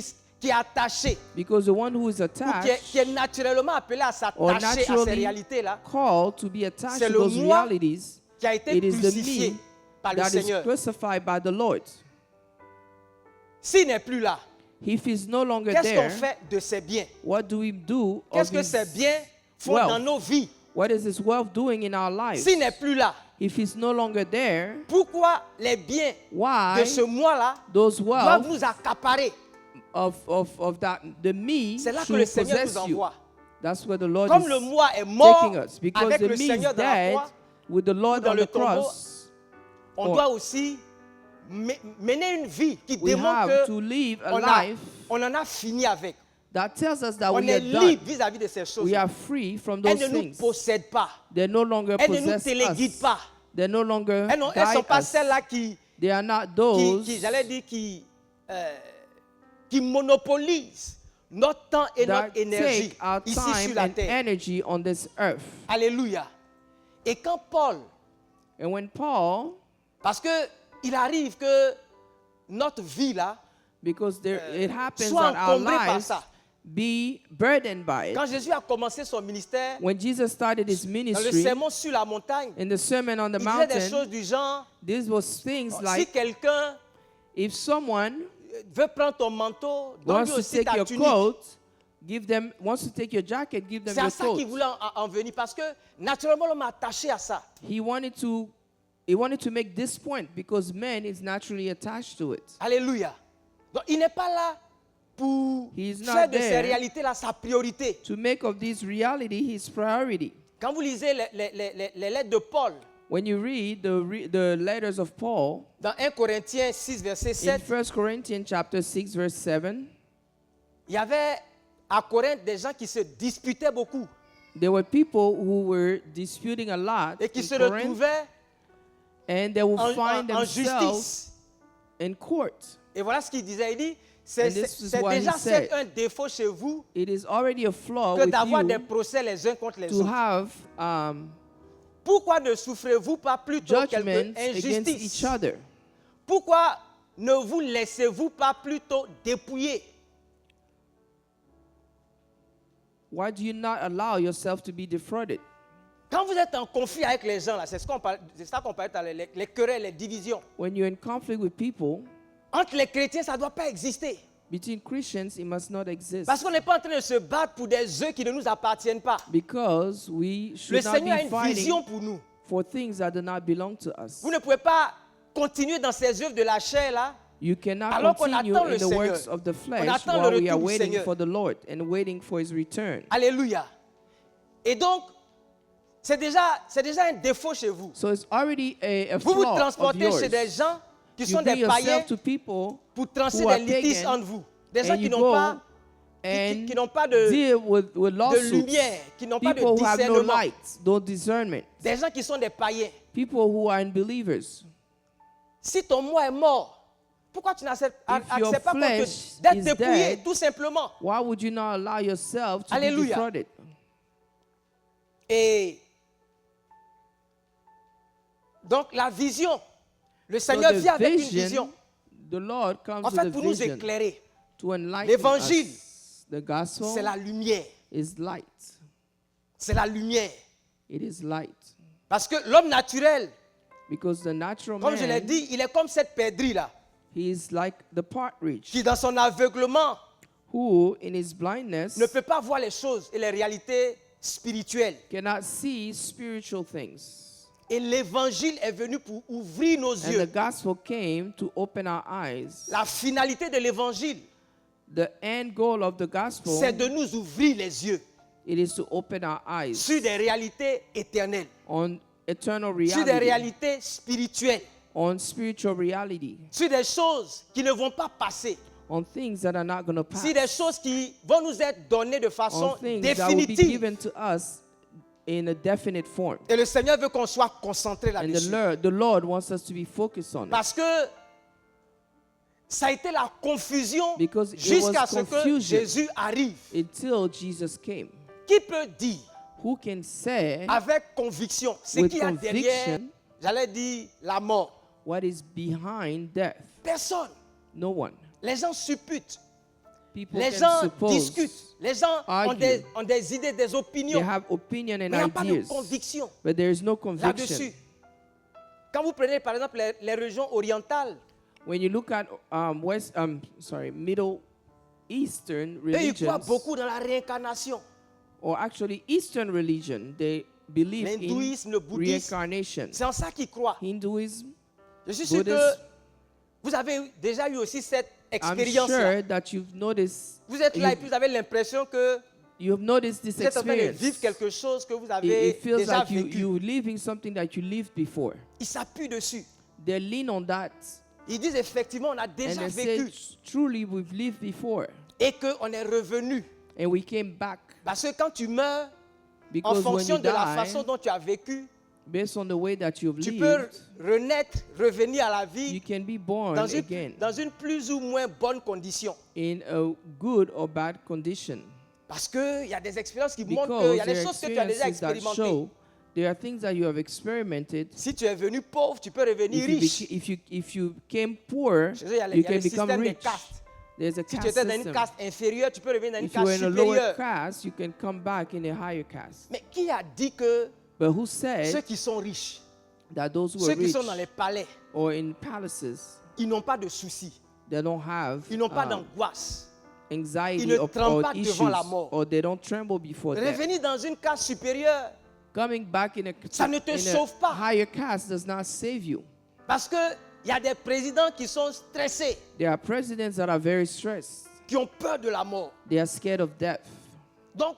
est attaché, Because the one who is ou attached, qui est naturellement appelé à or s'attacher à ces naturally réalités-là, called to be attached c'est to le those moi realities, qui a été it is the crucifié me par le that is Seigneur, crucified by the Lord. s'il n'est plus là, If he's no longer qu'est-ce qu'on there, fait de ces biens? what do we do Qu'est-ce of que ces his biens font wealth? dans nos vies? What is his wealth doing in our lives? S'il n'est plus là, If he's no longer there, pourquoi les biens why de ce moi-là those doivent wealth nous accaparer? of that the me C'est là que should le Seigneur possess nous you? envoie. That's where the Lord Comme is le moi est mort taking us, because avec the le me Seigneur is dans la dead croix, with the Lord dans on le the tombeau, cross. on Or doit aussi mener une vie qui we démontre have to que live a on, a- life on en a fini avec. that tells us that On we est are done. libre vis-à-vis de ces choses. We are free from Elles those ne nous things. possèdent pas. They no longer Elles ne nous possess téléguident us. pas. They no longer Elles ne sont guide pas us. celles-là qui They are not those j'allais dire, qui monopolisent notre temps et that notre énergie take our ici sur time la and terre. energy on this earth. Alléluia. Et quand Paul, And when Paul, parce que il arrive que notre vie là because it happens soit that our encombrée par lives ça. be burdened by Quand it. Jésus a commencé son ministère, When Jesus started his dans le ministry, sermon sur la montagne, in the Sermon on the il disait des Mountain, choses du genre, this was things si like, quelqu'un if someone veut prendre ton manteau, donne-lui wants to aussi take ta your tunique. coat, wants to take your jacket, give them C'est à your ça coat. qu'il voulait en venir parce que naturellement l'homme est attaché à ça. He wanted to make this point because man is naturally attached to it. Alléluia. Donc il n'est pas là pour He is not faire de ces there réalités-là sa priorité. To make of this reality his priority. Quand vous lisez les lettres de Paul, When you read the letters of Paul, dans 1 Corinthiens 6, verset in 7, 1 Corinthians chapter 6, verse 7, il y avait à Corinthe des gens qui se disputaient beaucoup there were people who were disputing a lot et qui in se Corinth, retrouvaient and they would en find themselves justice. in court. Et voilà ce qu'il disait. Il dit, And this is what he déjà said. un défaut chez vous It is already a flaw que with d'avoir des you procès les uns contre les to autres. have Pourquoi ne souffrez-vous pas plutôt quelque judgments against injustice? each other. Pourquoi ne vous laissez-vous pas plutôt dépouiller? Why do you not allow yourself to be defrauded? Quand vous êtes en conflit avec les gens, là, c'est ça qu'on parlait tout à l'heure, les querelles, les divisions. When you're in conflict with people, Entre les chrétiens, ça ne doit pas exister. between Christians, it must not exist. Parce qu'on n'est pas en train de se battre pour des œufs qui ne nous appartiennent pas. Because we Le should not Seigneur a be une vision fighting pour nous. for things that do not belong to us. Vous ne pouvez pas continuer dans ces œuvres de la chair là. You cannot Alors qu'on continue attend in le the Seigneur. works of the On flesh attend while le we are retour du waiting Seigneur. for the Lord and waiting for his return. Alléluia. Et donc, c'est déjà un défaut chez vous. So it's already a Vous vous flaw of transportez yours. chez des gens qui You sont bring des païens yourself to people pour trancher who are des litiges pagan, entre vous. Des gens and qui you n'ont go pas, and qui n'ont pas de deal with de lawsuits. lumière, qui n'ont pas de People who have no discernement. light, no discernment. Des gens qui sont des païens. People who are unbelievers. Si ton moi est mort, Pourquoi tu n'acceptes If your pas flesh d'être is dépouillé, dead, tout simplement? why would you not allow yourself to Alléluia. be defrauded? Et donc la vision, le So Seigneur the vient avec une vision. vision, the Lord comes En fait, with pour a nous vision éclairer, to enlighten l'évangile, us. The gospel c'est la lumière. is light. C'est la lumière. It is light. Parce que l'homme naturel, Because the natural comme je l'ai man, dit, il est comme cette perdrix là, he is like the partridge qui dans son aveuglement who, in his blindness, ne peut pas voir les choses et les réalités spirituelles. cannot see spiritual things. Et l'évangile est venu pour ouvrir nos And the yeux. gospel came to open our eyes. La finalité de l'évangile, The end goal of the gospel, c'est de nous ouvrir les yeux it is to open our eyes sur des réalités éternelles, on eternal sur des reality, réalités spirituelles, on spiritual reality, sur des choses qui ne vont pas passer, on things that are not going to pass, sur des choses qui vont nous être données de façon on things that will be définitive. given to us in a definite form. Et le Seigneur veut qu'on soit concentré And là-dessus. the Lord wants us to be focused on it. Parce que ça a été la confusion Because it jusqu'à was ce que confusion. Jésus arrive. Until Jesus came. Qui peut dire Who can say avec conviction ce with qu'il y a derrière, conviction j'allais dire, la mort? what is behind death? Personne. No one. Les gens supputent. People Les can gens suppose. discutent. Les gens ont argue. ont des idées, des They opinions. have opinion and Mais il n'y a pas de ideas, conviction but there is no là-dessus. conviction. Quand vous prenez par exemple les régions orientales, When you look at Middle Eastern eux, ils croient religions, beaucoup dans la réincarnation. or actually Eastern religion, they believe in L'hindouisme, le bouddhisme, reincarnation. c'est en ça qu'ils croient. Hinduism, Je suis sûr que Buddhism, vous avez déjà eu aussi cette I'm expérience-là. sure that you've noticed, Vous êtes là et puis vous avez l'impression que you have noticed this vous êtes en train de experience. vivre quelque chose que vous It, avez it feels déjà like vécu. you're living something that you lived before. Ils s'appuient dessus. They lean on that Ils disent effectivement, on a and déjà they say, vécu truly, we've lived before. et qu'on est revenu. And we came back. Parce que quand tu meurs, en Because when fonction you de la die, façon dont tu as vécu, based on the way that you've tu peux lived, renaître, revenir à la you vie can be born dans again une plus ou moins bonne condition. in a good or bad condition. Parce qu'il y a des expériences qui montrent qu'il Because y a des there are choses que tu as déjà experiences that expérimentées. show there are things that you have experimented. Si tu es venu pauvre, tu peux revenir riche. If you came poor, Je veux dire, il y a you le can become système des rich. castes. There's a Si tu caste étais dans une system. caste inférieure, tu peux revenir dans une If you were caste in a lower supérieure. caste, you can come back in a higher caste. Mais qui a dit que But who ceux said qui sont riches, that those who ceux are qui rich sont dans les palais, or in palaces, ils n'ont pas de soucis, they don't have ils n'ont pas d'angoisse. anxiety Ils ne or tremblent pas issues, devant la mort. or they don't tremble before death. Revenir dans une caste supérieure, Coming back in Ça ne te in sauve a pas. higher caste does not save you. parce qu'il y a des présidents qui sont stressés, There are presidents that are very stressed. qui ont peur de la mort. They are scared of death. Donc,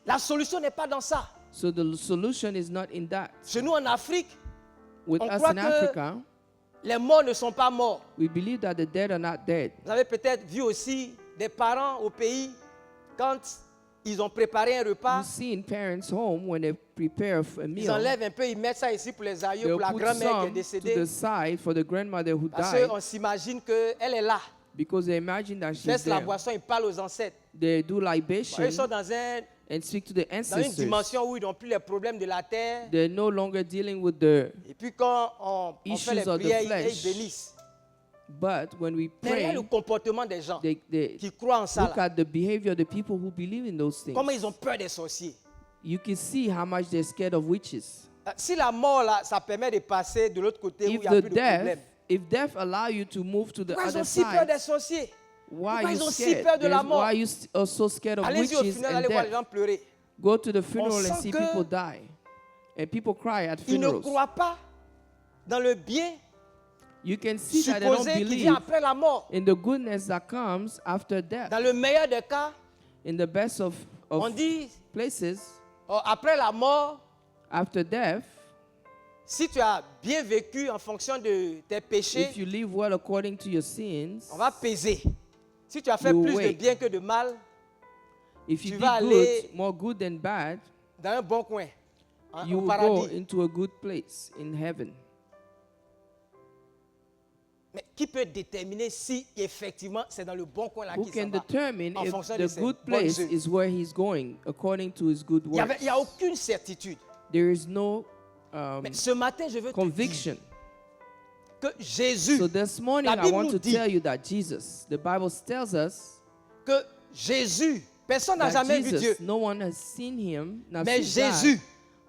la solution n'est pas dans ça. So the solution is not in that. Chez nous en Afrique, With On us croit in que- Africa, les morts ne sont pas morts. we believe that the dead are not dead. Vous avez peut-être vu aussi des parents au pays, quand ils ont préparé un repas, You've seen parents home when they prepare a ils meal. enlèvent un peu, ils mettent ça ici pour les aïeux, They'll pour la put grand-mère qui est some to décédée. the side for the grandmother who Parce died qu'on s'imagine qu'elle est là. because they imagine that Ils she's laissent la there. boisson, ils parlent aux ancêtres. They do Ils libation sont dans and speak to the une ancestors. dimension où ils n'ont plus les problèmes de la terre. They're no longer dealing with the. Et puis quand on fait les Issues of the prières, ils flesh. bénissent. But when we Derrière pray, le comportement des gens they qui croient en ça, look là, at the behavior of the people who believe in those things. comment ils ont peur des sorciers. You can see how much they're scared of witches. Si la mort, là, ça permet de passer de l'autre côté où il If n'y a the plus de problème. if death allow you to move to the Pourquoi ils other ont si peur side, des sorciers? why Pourquoi are ils you ont si scared? peur de la Why mort? are you so scared of Allez-y au witches funérail, and allez voir les death? gens pleurer. Go to the funeral and sent see que people die. And people cry at Ils ne funerals. croient pas dans le bien You can see that they don't supposé qui believe vient après la mort. in the goodness that comes after death. Dans le meilleur des cas, In the best of on dit, places, après la mort, after death, si tu as bien vécu en fonction de tes péchés, if you live well according to your sins, on va peser. Si tu as fait You plus de wait. bien que de mal, if you tu did vas good, aller more good than bad, dans un bon coin, you au will go paradis. into a good place in heaven. Mais qui peut déterminer si effectivement c'est dans le bon coin là Who qu'il can s'en va determine en if fonction de the ses good bonnes place œuvres. is where he's going according to his good Il n'y works? a aucune certitude. There is no Mais ce matin, je veux te dire conviction. que Jésus, So this morning, la I Bible want nous to dit tell you that Jesus, the Bible tells us que Jésus, personne n'a that jamais vu Dieu, Jesus, no one has seen him, not mais seen God, Jésus,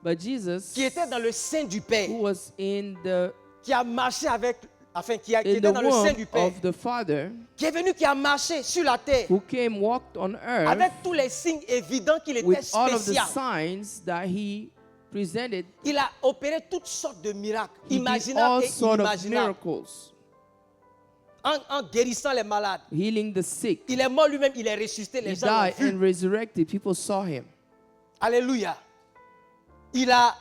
but Jesus, qui était dans le sein du Père, who was in the qui a marché avec, qui in était the dans le sein womb du Père, of the Father, qui est venu, qui a marché sur la terre, who came, walked on earth avec tous les signes évidents qu'il était with all of the spécial. signs that he presented. Il a opéré toutes sortes de miracles, He did imaginables all et sort of inimaginables, miracles, en guérissant les malades. healing the sick. Il est mort lui-même, il est ressuscité, He les gens l'ont died vu. and resurrected. People saw him. Alléluia. Il a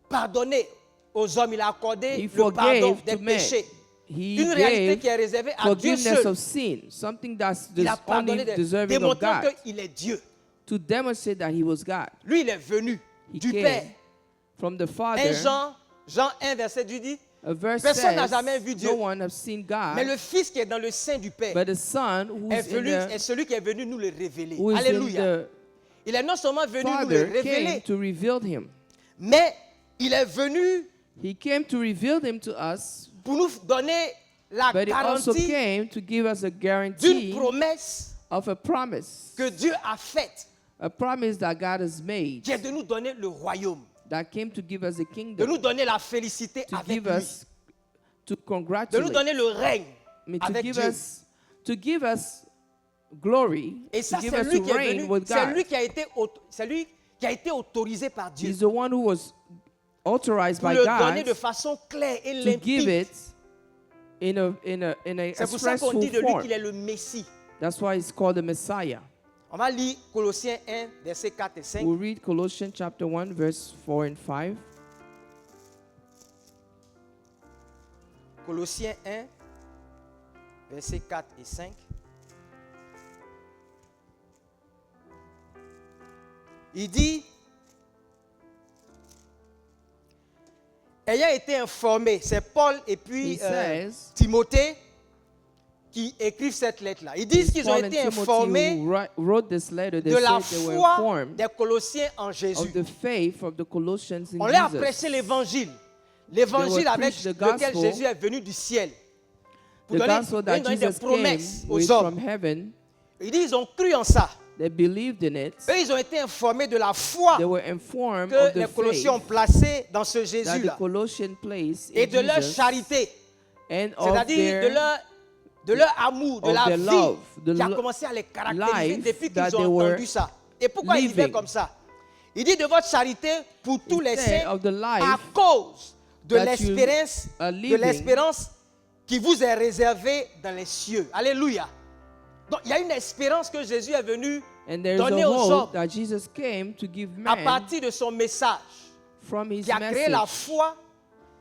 pardonné aux hommes, il a accordé He le pardon forgave des to men. péchés. He Une réalité qui est gave réservée à Dieu forgiveness seul. of sin, something that's Il a only pardonné, deserving of démontrant God, qu'il est Dieu. to demonstrate that he was God. Lui, il est venu He du came Père. from the 1 Father. Jean 1, verset 2 dit, A verse personne n'a says, jamais vu Dieu. no one has seen mais God, le Fils qui est dans le sein du Père but the Son est celui qui est venu nous le révéler. who is in Alléluia. the Il est non seulement venu nous le Father came révéler, to reveal him. mais il est venu He came to reveal him to us, pour nous donner la but he also garantie came to give us a d'une guarantee promesse of a promise, que Dieu a faite, a promise that God has made, qui est de nous donner le royaume, that came to give us a de kingdom, nous donner la félicité to avec give lui, us, to de nous congratulate, donner le règne I mean, avec Dieu. to give us glory, Et ça, to give c'est us lui to qui est reign venu, with c'est God. lui qui a été, c'est lui qui a été autorisé par Dieu He's the one who was authorized pour by le donner God de façon claire et to give limpide. it in a C'est pour ça qu'on expressful dit de lui form. qu'il est le Messie. That's why it's called the Messiah. On va lire Colossiens 1, versets 4 et 5. We'll read Colossians chapter 1, verse 4 and 5. Colossiens 1, versets 4 et 5. Il dit, ayant été informé, c'est Paul et puis He says, Timothée qui écrivent cette lettre-là. Ils disent qu'ils ont Paul and été Timothy informés who wrote this letter, they de la said they were foi informed des Colossiens en of Jésus. the faith of the Colossians in On leur a Jesus. prêché l'évangile. L'évangile avec preached the lequel gospel. Jésus est venu du ciel. Pour The donner, gospel that donner des Jesus came promesses with aux from hommes. heaven, Ils disent qu'ils ont cru en ça. they believed in it. Eux, ils ont été informés de la foi They were informed of que les the Colossiens ont faith placée dans ce that the Jésus-là. Colossian place Et in de leur Jesus, charité. and of C'est-à-dire de leur amour, de of la their vie love, the qui a lo- commencé à les caractériser life depuis that qu'ils they ont were entendu ça. Et pourquoi ils vivaient living. comme ça? Il dit de votre charité pour tous les Instead saints of the life à cause de that you are de living. l'espérance qui vous est réservée dans les cieux. Alléluia. Donc il y a une espérance que Jésus est venu And there's donner a aux hommes hope that Jesus came to give à man partir de son message from his qui a créé la message foi,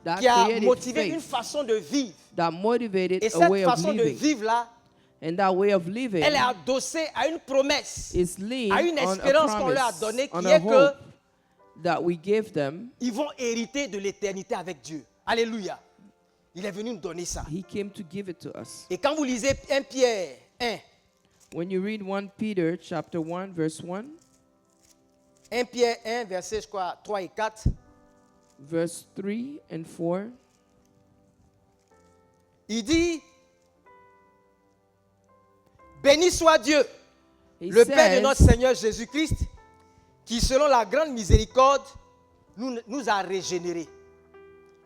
that qui a created motivé une faith, façon de vivre. that motivated Et a cette way of façon de living. vivre-là, And that way of living elle est adossée à une promesse, is linked à une on a espérance qu'on leur a promise, donnée on qui a est que hope that we gave them. ils vont hériter de l'éternité avec Dieu. Alléluia. Il est venu nous donner ça. He came to give it to us. Et quand vous lisez 1 Pierre 1, When you read 1 Peter chapter 1 verse 1, 1 Pierre 1, verset, je crois, 3 et 4, verse 3 and 4, il dit, béni soit Dieu, he le Père de says, notre Seigneur Jésus-Christ, qui selon la grande miséricorde nous a régénérés.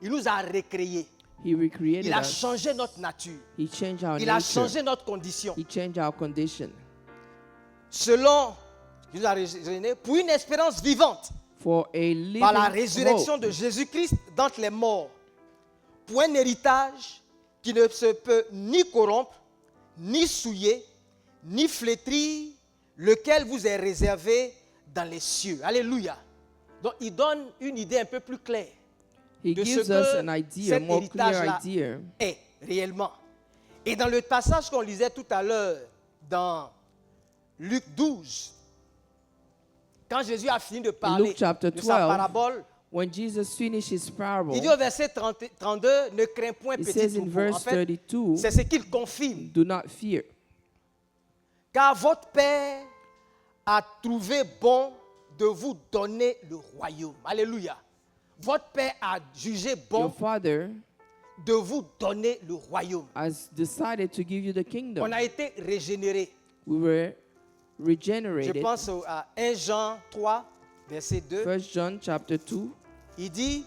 Il nous a recréés. he recreated Il a us. changé notre nature. He changed our Il a nature. changé notre condition. He changed our condition Selon, il nous a régénérés pour une espérance vivante. for a living Par la résurrection hope, de Jésus-Christ d'entre les morts, pour un héritage qui ne se peut ni corrompre, ni souiller, ni flétrir, lequel vous est réservé dans les cieux. Alléluia. Donc, il donne une idée un peu plus claire he de ce gives us que an idea, cet more clear héritage-là idea. est réellement. Et dans le passage qu'on lisait tout à l'heure, dans Luc 12, quand Jésus a fini de parler Luke chapter de sa 12, parabole, when Jesus finished his parable, Il dit au verset 32, ne crains point it petit says in troupeau. verse En fait, 32, c'est ce qu'il confirme. do not fear, Car votre Père a trouvé bon de vous donner le royaume. Alléluia. Votre Père a jugé your bon Father de vous donner le royaume. has decided to give you the On kingdom. a été régénérés. We were Je regenerated. pense à 1 Jean 3, verset 2. 1 John chapter 2. Il dit,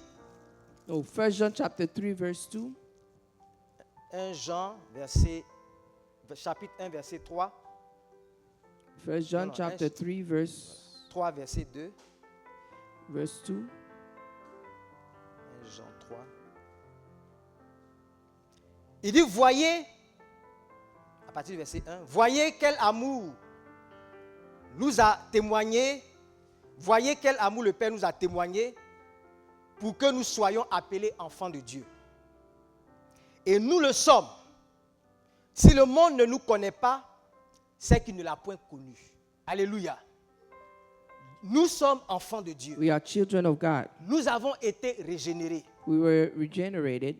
1 John chapter 3 verse 2. 1 Jean, chapitre 1, verset 3. 1 John non, chapter 3 verse 3, verset 2. 2. 1 Jean 3. Il dit, voyez, à partir du verset 1, voyez quel amour nous a témoigné, voyez quel amour le Père nous a témoigné pour que nous soyons appelés enfants de Dieu. Et nous le sommes. Si le monde ne nous connaît pas, c'est qu'il ne l'a point connu. Alléluia. Nous sommes enfants de Dieu. We are children of God. Nous avons été régénérés. We were regenerated.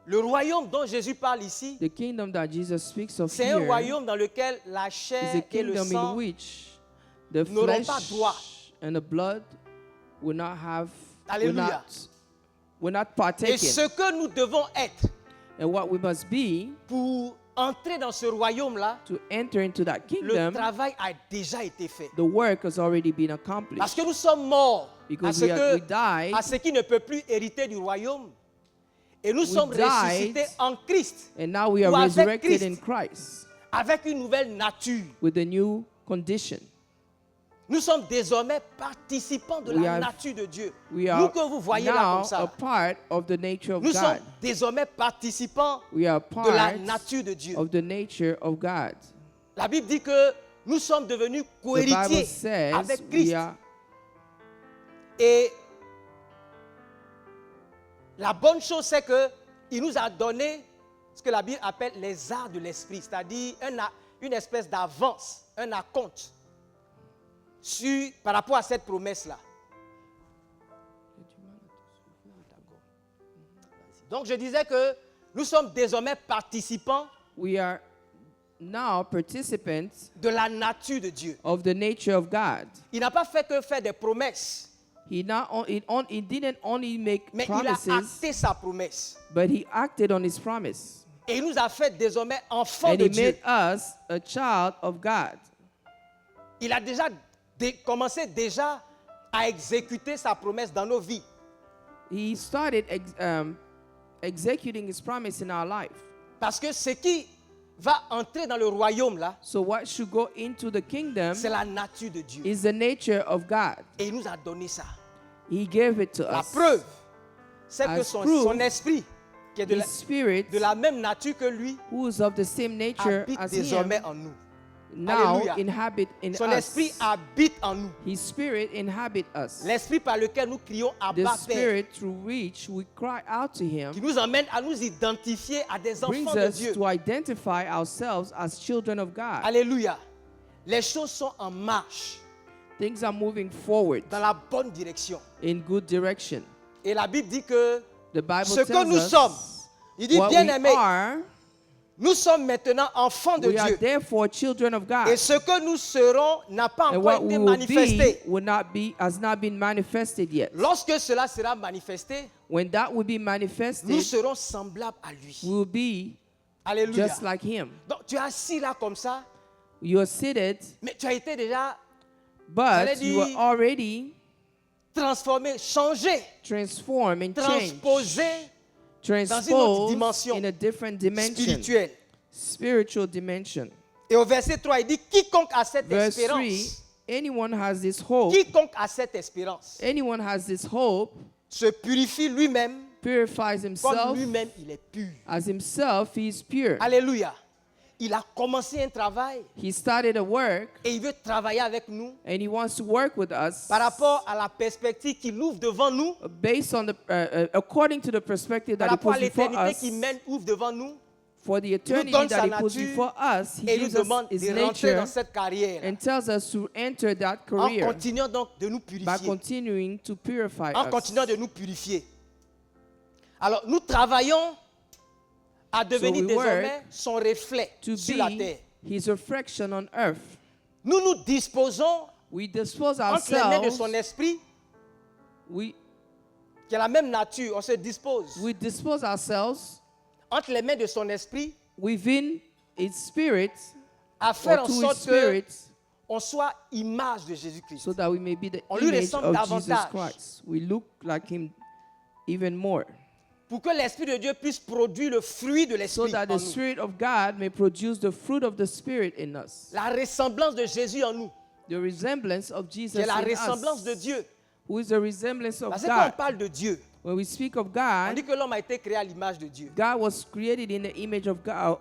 Le royaume dont Jésus parle ici, The kingdom that Jesus speaks of c'est un here royaume dans lequel la is chair a et le kingdom in sang which the n'auront pas droit. flesh and the blood will not have, Alléluia. will not Et partake ce in. que nous devons être And what we must be pour entrer dans ce royaume-là, to enter into that le kingdom, travail a déjà été fait. the work has already been Parce accomplished. que nous sommes morts à Because ce, we died, à ce qui ne peut plus hériter du royaume. Et nous sommes died, ressuscités en Christ, and now we are ou avec resurrected Christ. in Christ avec une nouvelle nature. with a new condition. Nous sommes désormais participants de We la are- nature de Dieu. We Nous are que vous voyez là now comme a ça, part of the nature of nous sommes God. désormais participants We are de la part nature de Dieu. of the nature of God. La Bible dit que nous sommes devenus The Bible cohéritiers says avec Christ. we are Et la bonne chose, c'est qu'il nous a donné ce que la Bible appelle les arts de l'esprit, c'est-à-dire une espèce d'avance, un acompte par rapport à cette promesse-là. Donc je disais que nous sommes désormais participants we are now participants de la nature de Dieu. of the nature of God. Il n'a pas fait que faire des promesses, He didn't only make mais il a promises, acté sa promesse. but he acted on his promise. Et il nous a fait désormais enfants And de he Dieu. made us a child of God. Il a déjà commencé déjà à exécuter sa promesse dans nos vies. He started executing his promise in our life. Parce que ce qui va entrer dans le royaume là, So what should go into the kingdom c'est la nature de Dieu. is the nature of God. Et il nous a donné ça. He gave it to La us. preuve, c'est que As son proof, esprit, qui est de His la, spirit, de la même nature que lui, who is of the same nature habite as him, désormais en nous. now Alléluia. inhabit in Son us. esprit habite en nous. His spirit inhabit us. L'esprit par lequel nous crions The Abba Père, spirit through which we cry out to him qui nous emmène à nous identifier à des brings enfants de us Dieu. to identify ourselves as children of God. Alléluia. Les choses sont en marche, Things are moving forward dans la bonne direction. in good direction. Et la Bible dit que The Bible ce que tells nous us sommes, il dit what bien we aimé, are. nous sommes maintenant enfants de We are Dieu. therefore children of God. Et ce que nous serons n'a pas And encore what été we will manifesté. be has not been manifested yet. Lorsque cela sera manifesté, When that will be nous manifested, serons semblables à lui. we will be Alléluia. just like him. Donc tu es assis là comme ça, You are seated, mais tu as été déjà but you are dire- already transformé, changé, transformed and changed, transposé transposed dimension in a different dimension, spirituel. spiritual dimension. Et au verset 3, il dit quiconque a cette Verse 3, espérance, anyone has this hope, quiconque a cette espérance, anyone has this hope, se purifie lui-même purifies comme himself. lui-même il est pur. As himself, he is pure. Alléluia. Il a commencé un travail He started a work, et il veut travailler avec nous and he wants to work with us par rapport à la perspective qu'il ouvre devant nous, based on the according to the perspective par that he rapport à puts before l'éternité us, qui ouvre devant nous. For the eternity donne sa that He puts nature before us, He et il nous gives us demande His de rentrer dans nature cette carrière and tells us to enter that en career continuant donc de nous by purifier. continuing to purify En us. continuant de nous purifier. Alors, nous travaillons à devenir we désormais son reflet To sur la be terre. His reflection on earth. Nous nous disposons We dispose entre les mains de ourselves. son esprit, We qui a la même nature. On se dispose dispose ourselves entre les mains de son esprit within His Spirit à or faire en to His sorte Spirit, qu'on soit image de Jésus-Christ. so that we may be the On lui image ressemble of Jesus davantage. Christ. We look like Him even more, Pour que l'Esprit de Dieu puisse produire le fruit de so l'Esprit that en the nous. Spirit of God may produce the fruit of the Spirit in us. La ressemblance de Jésus en nous, The resemblance of qui Jesus est la in ressemblance de us, Dieu. who is the resemblance of Parce que quand on God. parle de Dieu, When we speak of on God, dit que l'homme a été créé à l'image de Dieu. God was created in the image of God.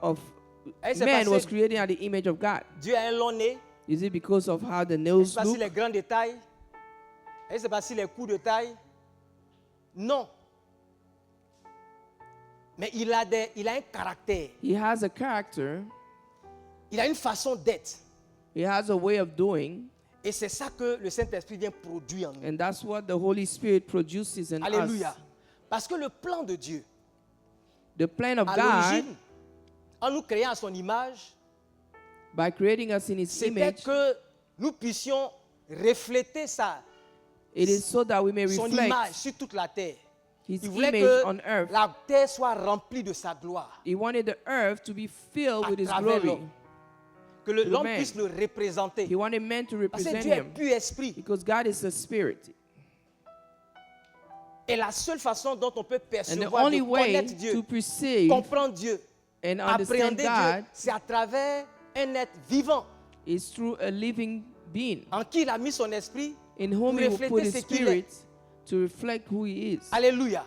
Et c'est Man passé- was created at the image of God. Dieu a un long nez. Is it because of how the Je ne sais nails pas si look? les grands détails. Je ne sais pas si les coups de taille. Non. Mais il a un caractère. He has a character. Il a une façon d'être. He has a way of doing. Et c'est ça que le Saint-Esprit vient produire en nous. And that's what the Holy Spirit produces in Alléluia. us. Parce que le plan de Dieu, The plan of à God, l'origine, en nous créant à son image, by creating us in His c'était image, que nous puissions refléter it is so that we may son image reflect sur toute la terre. His Il voulait image on que earth. la terre soit remplie de sa gloire. He wanted the earth to be filled À with His travers glory. l'homme. Que l'homme man. puisse le représenter. He wanted men to Parce que represent Dieu est Him, pur esprit. because God is a spirit. Et la seule façon dont on peut And the percevoir, de only way connaître to Dieu, perceive comprendre Dieu, and understand appréhender Dieu, God c'est à travers un être vivant is through a living being en qui il a mis son esprit in pour whom He will refléter put His ce qu'il spirit est. to reflect who He is. Alléluia.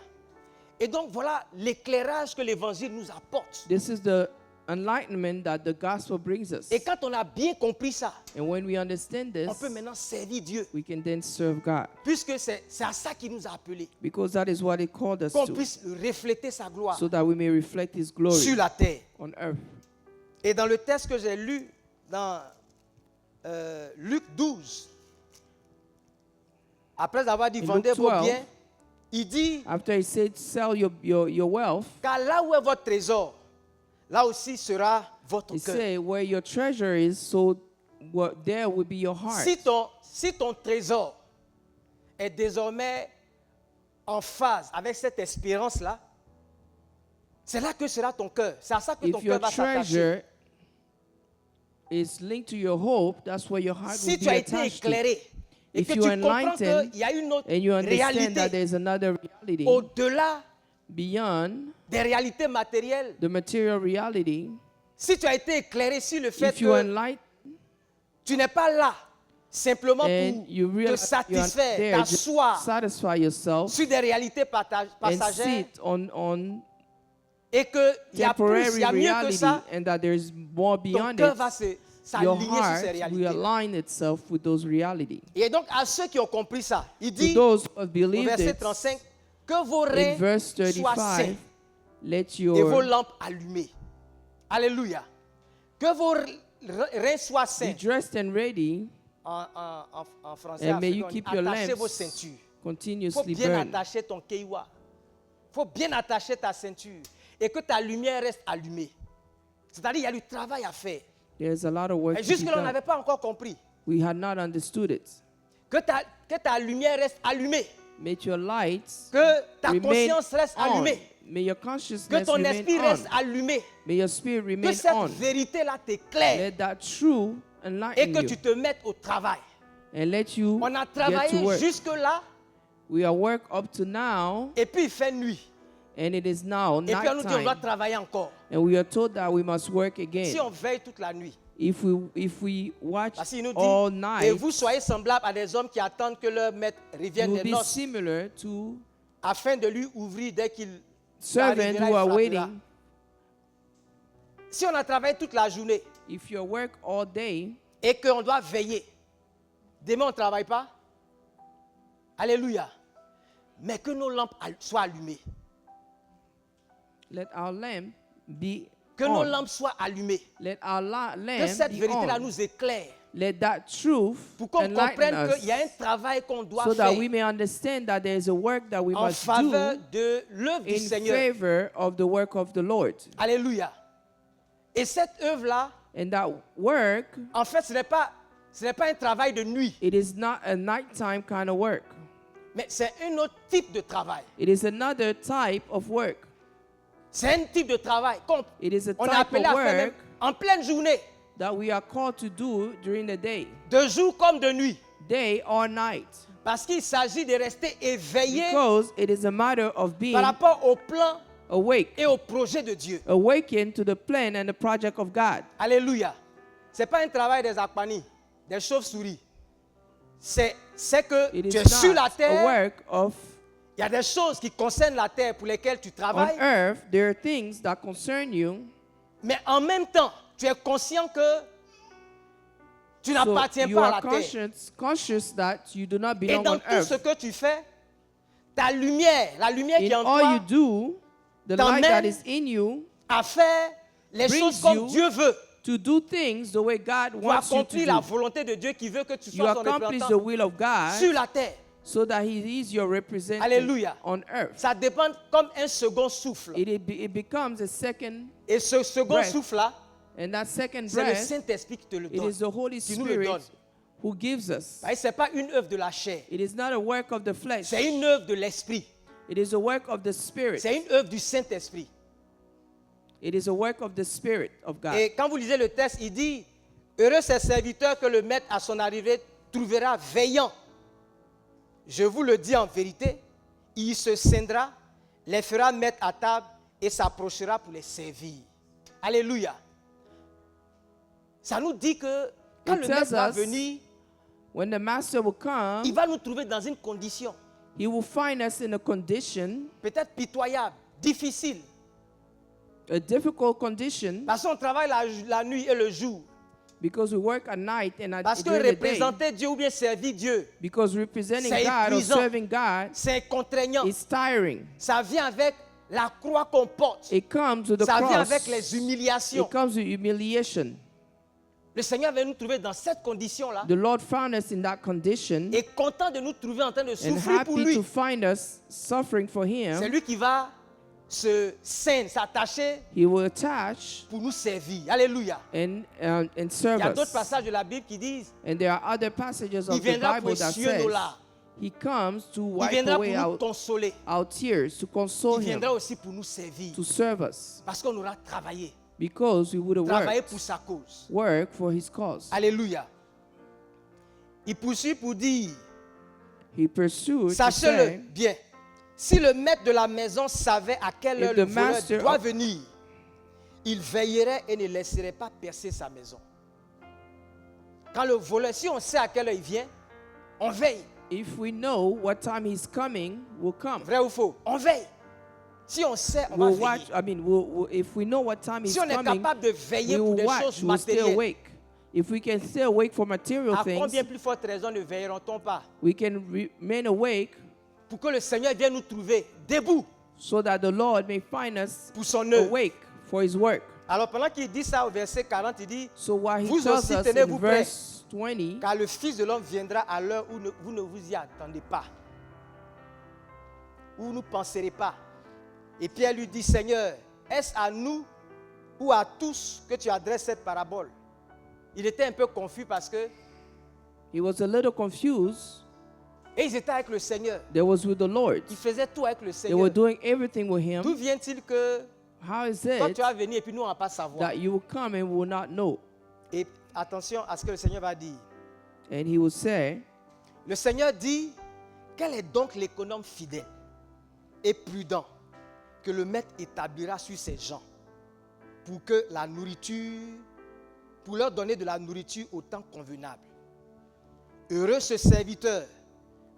Et donc voilà l'éclairage que l'évangile nous apporte. This is the enlightenment that the gospel brings us. Et quand on a bien compris ça, And when we understand on this, peut maintenant servir Dieu. we can then serve God, Puisque c'est à ça qu'il nous a appelés. because that is what He called us Qu'on to, puisse refléter sa gloire so that we may reflect His glory sur la terre. on earth. Et dans le texte que j'ai lu dans Luc 12, après avoir dit In vendez Luke vos 12, biens, il dit After He said, sell your wealth, car là où est votre trésor, là aussi sera votre He cœur. said, where your treasure is, so there will be your heart. Si ton trésor est désormais en phase avec cette espérance-là, c'est là que sera ton cœur. C'est à ça que ton If your cœur va s'attacher. treasure is linked to your hope, that's where your heart Si will tu be as été attached to. éclairé et If que you tu are comprends enlightened qu'il y a une autre and you understand that réalité there's another reality au-delà beyond des réalités matérielles, the material reality, si tu as été éclairé sur le fait if you are que enlightened tu n'es pas là simplement and you pour te realize you are satisfaire, there, just t'asseoir satisfy yourself sur des réalités and passagères sit on et qu'il y a plus, temporary il y a mieux que reality, ça, and that there's more ton beyond cœur it, va your s'aligner sur ces heart will réalités. align itself with those realities. Et donc, à ceux qui ont compris ça, il To dit those who have au believed verset it, 35 que vos in reins verse soient 35, saints let et vos your lampes allumées. Alléluia. Que vos reins soient be saints. dressed and ready, En français, and may you africain, keep your attachez vos lamps ceintures. Il faut continuously bien burn. attacher ton keiwa. Il faut bien attacher ta ceinture et que ta lumière reste allumée. C'est-à-dire, il y a du travail à faire. There's a lot of work Et to be jusque-là, on done. n'avait pas encore compris. We had not understood it. Que ta lumière reste allumée. May your lights Que ta remain conscience reste on. allumée. May your Que consciousness ton remain esprit on. reste allumé. May your spirit Que remain cette on. vérité-là t'éclaire Let that true et enlighten que you, tu te mettes au travail. and let you On a get to travaillé work. jusque-là We are work up to now, et puis il fait nuit. and it is now Et puis on nous dit on doit nighttime, travailler encore. and we are told that we must work Si again. on veille toute la nuit, If we watch parce qu'il nous all dit, et night, vous soyez semblables à des hommes qui attendent que leur maître you revienne will des be noces similar to afin de lui ouvrir dès qu'il servants arrivera, who il are frappera. waiting. Si on a travaillé toute la journée If you work all day, et qu'on doit veiller, demain on ne travaille pas. Alléluia. Mais que nos lampes soient allumées. let our lamp be Que nos on. lampes soient allumées. Let our Que lamp cette be vérité-là on. nous éclaire. Let that truth Pour qu'on enlighten comprenne qu'il y a un us, travail qu'on doit so that faire we may understand that there is a work that we en must faveur do de l'œuvre du in Seigneur. favor of the work of the Lord. Alléluia. Et cette œuvre-là, And that work, en fait, ce n'est pas un travail de nuit, it is not a nighttime kind of work. mais c'est un autre type de travail. It is another type of work. C'est un type de travail qu'on It is a on est type appelé of à faire même work en pleine journée, that we are called to do during the day, de jour comme de nuit. day or night. Parce qu'il s'agit de rester éveillé Because it is a matter of being par rapport au plan awake, et au projet de Dieu. awakened to the plan and the project of God. Alléluia. Ce n'est pas un travail des akpani, des chauves-souris. C'est que It tu es is sur la not a terre. work of Il y a des choses qui concernent la terre pour lesquelles tu on travailles. earth. There are things that concern you. Mais en même temps, tu es conscient que tu So n'appartiens you pas à are la terre. conscious that you do not Et belong dans on tout ce earth. que tu fais, ta lumière, la lumière qui est In en all you toi, do, the t'emmène light that is in you à faire les brings choses comme you Dieu veut. to do things the way God Pour wants you to accomplir la do. volonté de Dieu qui veut que tu You sois son accomplish the représentant will of God sur la terre. so that He is your representative Alléluia. on earth. Ça dépend comme un second souffle. It becomes a second, Et ce second breath. souffle-là, and that second c'est le breath, Saint-Esprit qui te le it donne. is the Holy qui nous le donne. Spirit who gives us. Ce n'est pas une œuvre de la chair, It is not a work of the flesh. c'est une œuvre de l'Esprit. It is a work of the Spirit. C'est une œuvre du Saint-Esprit. It is a work of the Spirit of God. Et quand vous lisez le texte, il dit, heureux ces serviteurs que le maître à son arrivée trouvera veillant. Je vous le dis en vérité, il se scindra, les fera mettre à table et s'approchera pour les servir. Alléluia. Ça nous dit que quand It le tells maître va us venir, When the Master will come, il va nous trouver dans une condition He will find us in a condition, peut-être pitoyable, difficile. a difficult condition, Parce qu'on travaille la nuit et le jour. because we work at night and Parce que during the day. représenter Dieu ou bien servir Dieu, Because representing c'est God or épuisant. serving God c'est contraignant. is tiring. Ça vient avec la croix qu'on porte. It comes with the Ça vient cross. avec les humiliations. It comes with humiliation. Le Seigneur va nous trouver dans cette condition-là The Lord found us in that condition et content de nous trouver en train de and souffrir pour happy lui. to find us suffering for C'est Him. lui qui va se ceindre, s'attacher He will attach pour nous servir. Alléluia. and Il serve y a d'autres us. passages de la Bible qui disent And there are other passages il of the viendra pour Bible that essuyer nos says larmes. He comes to Il wipe viendra pour away nous consoler. our tears, to console Il Him, viendra aussi pour nous servir. to serve us, Parce qu'on aura travaillé. because we would have Travaillé pour sa cause. work for His cause. Alléluia. Il poursuit pour dire, He pursued to sachez-le say, bien, si le maître de la maison savait à quelle heure If le the voleur master doit of- venir, il veillerait et ne laisserait pas percer sa maison. Quand le voleur, si on sait à quelle heure il vient, on veille. if we know what time He's coming, we'll come. Vrai ou faux? On veille. Si on sait, on va We'll veiller. watch. If we know what time He's Si on est coming, capable de veiller we pour will des watch. choses We'll stay matérielles, awake. If we can stay awake for material à things, combien plus forte raison ne veilleront-on pas we can remain awake pour que le Seigneur vienne nous trouver debout so that the Lord may find us pour son œuvre. awake for His work. Alors pendant qu'il dit ça au verset 40, il dit, So while He Vous tells aussi us tenez-vous in prêts, verse 20, car le Fils de l'homme viendra à l'heure où vous ne vous y attendez pas, où vous ne penserez pas. Et Pierre lui dit, Seigneur, est-ce à nous ou à tous que tu adresses cette parabole? Il était un peu confus parce que, he was a little confused. et ils étaient avec le Seigneur. They was with the Lord. Ils faisaient tout avec le They were Seigneur. doing everything with D'où Him. vient-il que How is toi it tu vas venir et puis nous on ne va pas savoir? that you will come and will not know? Et attention à ce que le Seigneur va dire. And He will say, Le Seigneur dit, quel est donc l'économe fidèle et prudent que le maître établira sur ses gens pour que la nourriture, pour leur donner de la nourriture au temps convenable. Heureux ce serviteur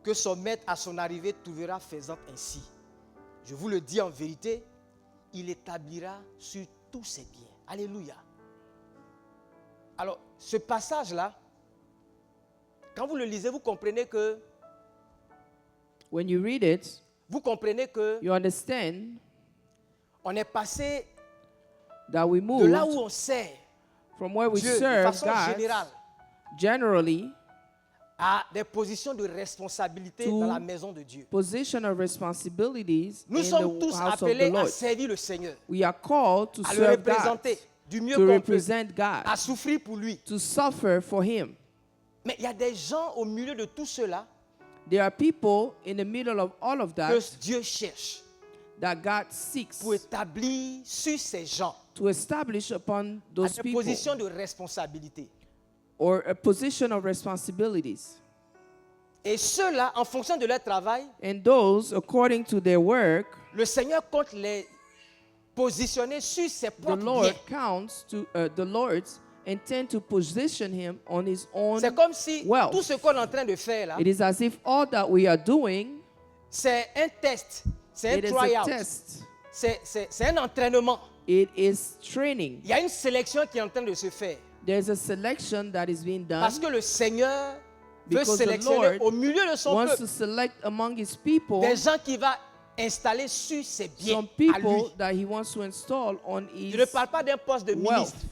que son maître à son arrivée trouvera faisant ainsi. Je vous le dis en vérité, il établira sur tous ses biens. Alléluia. Alors, ce passage-là, quand vous le lisez, vous comprenez que when you read it, vous comprenez que you understand on est passé that we de là où moved on sert from where we Dieu de serve façon God générale generally à des positions de responsabilité To dans la maison de Dieu. position of responsibilities Nous in sommes the tous house of the appelés à Lord. servir le Seigneur, We are called to à le serve God, représenter du mieux to qu'on peut, represent God, à souffrir pour lui. to suffer for Him. Mais il y a des gens au milieu de tout cela There are people in the middle of all of that que Dieu cherche that God seeks pour établir sur ces gens to establish upon à those des people positions de responsabilité. or a position of responsibilities. Et ceux-là, en fonction de leur travail, And those, according to their work, le Seigneur compte les positionner sur ses the propres Lord biens. counts to the Lord's intend to position him on His own C'est comme si wealth. tout ce qu'on est en train de faire là, It is as if all that we are doing, c'est un test, c'est it un is a try-out, test. c'est un entraînement. It is training. Il y a une sélection qui est en train de se faire. There's a selection that is being done Parce que le Seigneur veut because the sélectionner Lord au milieu de son wants peuple to select among His people des gens qui va installer sur ses biens some à lui. people that He wants to install on Je ne His parle pas d'un poste de wealth. ministre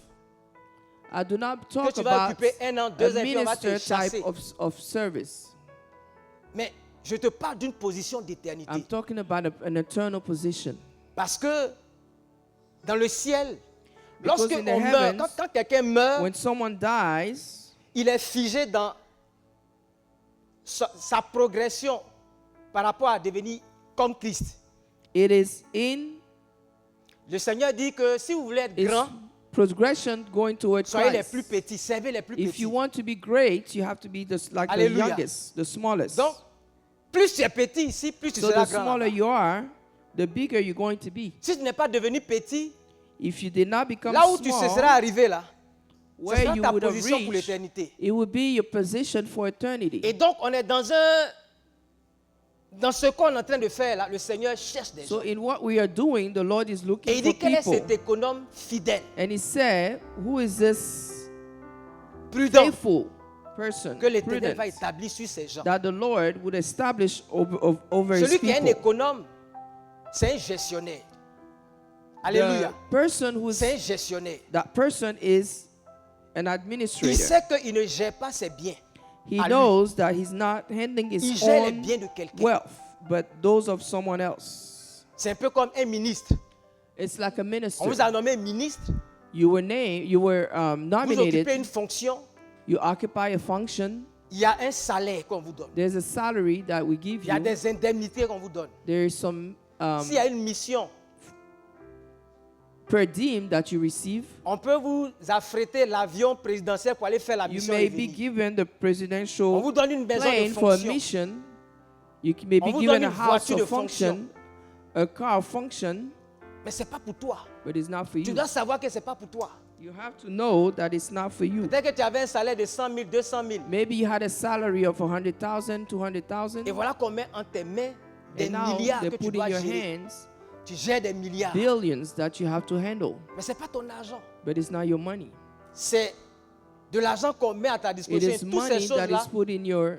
I do not que talk tu vas about occuper un an, a 2 ans, et puis on va te minister type chasser. of service. Mais je te parle d'une position d'éternité. I'm talking about an eternal position. Parce que dans le ciel, Because lorsque in the on meurt, heavens, quand quelqu'un meurt, When someone dies, il est figé dans sa progression par rapport à devenir comme Christ. it is in Le Seigneur dit que si vous voulez être its grand, progression going toward soyez les plus Christ. petits, servez les plus If petits. you want to be great, you have to be like the Hallelujah. youngest, the smallest. Donc, plus tu es petit ici, plus tu So seras the grand. smaller là-bas. you are, the bigger you're going to be. Si tu n'es pas devenu petit, If you did not become là où tu small, seras arrivé là, ce where sera you ta would have position pour reached, l'éternité. it would be your position for eternity. Et donc, on est dans ce qu'on est en train de faire là, le Seigneur cherche des So gens. in what we are doing, the Lord is Et looking il for dit quel est cet people. économe fidèle, And He said, who is this prudent, faithful person, que l'Éternel va prudent, établir sur ces gens. that the Lord would establish over His Celui qui est un people? économe, c'est un gestionnaire. Alléluia. The person who's C'est un gestionnaire. that person is an Il administrator. sait qu'il ne gère pas ses biens. He à lui. knows that he's not handling Il his gère les own biens de quelqu'un. wealth, but those of someone else. C'est un peu comme un ministre. It's like a On minister. vous a nommé ministre, You were named, you were vous nominated, occupez une fonction, you occupy a function. il y a un salaire qu'on vous donne. There's a salary that we give Il y a you. des indemnités qu'on vous donne. There is some S'il y a une mission, per diem that you receive. on peut vous affréter l'avion présidentiel pour aller faire la You mission. may et be venir. given the On presidential vous donne une maison de plane for a fonction. mission. You may On be vous given donne a une house voiture de of function, a car function, Mais ce n'est pas pour toi. but it's not for Tu you. dois savoir que ce n'est pas pour toi. You have to know that it's not for you. Peut-être que tu avais un salaire de 100 000, 200 000. Maybe you had a salary of 100,000, 200,000, Et voilà qu'on met en tes mains des and now milliards they que tu put in dois your gérer. hands Tu gères des milliards. billions that you have to handle, Mais ce n'est pas ton argent. but it's not your money. C'est de l'argent qu'on met à ta It disposition. is Et toutes ces money that choses-là is put in your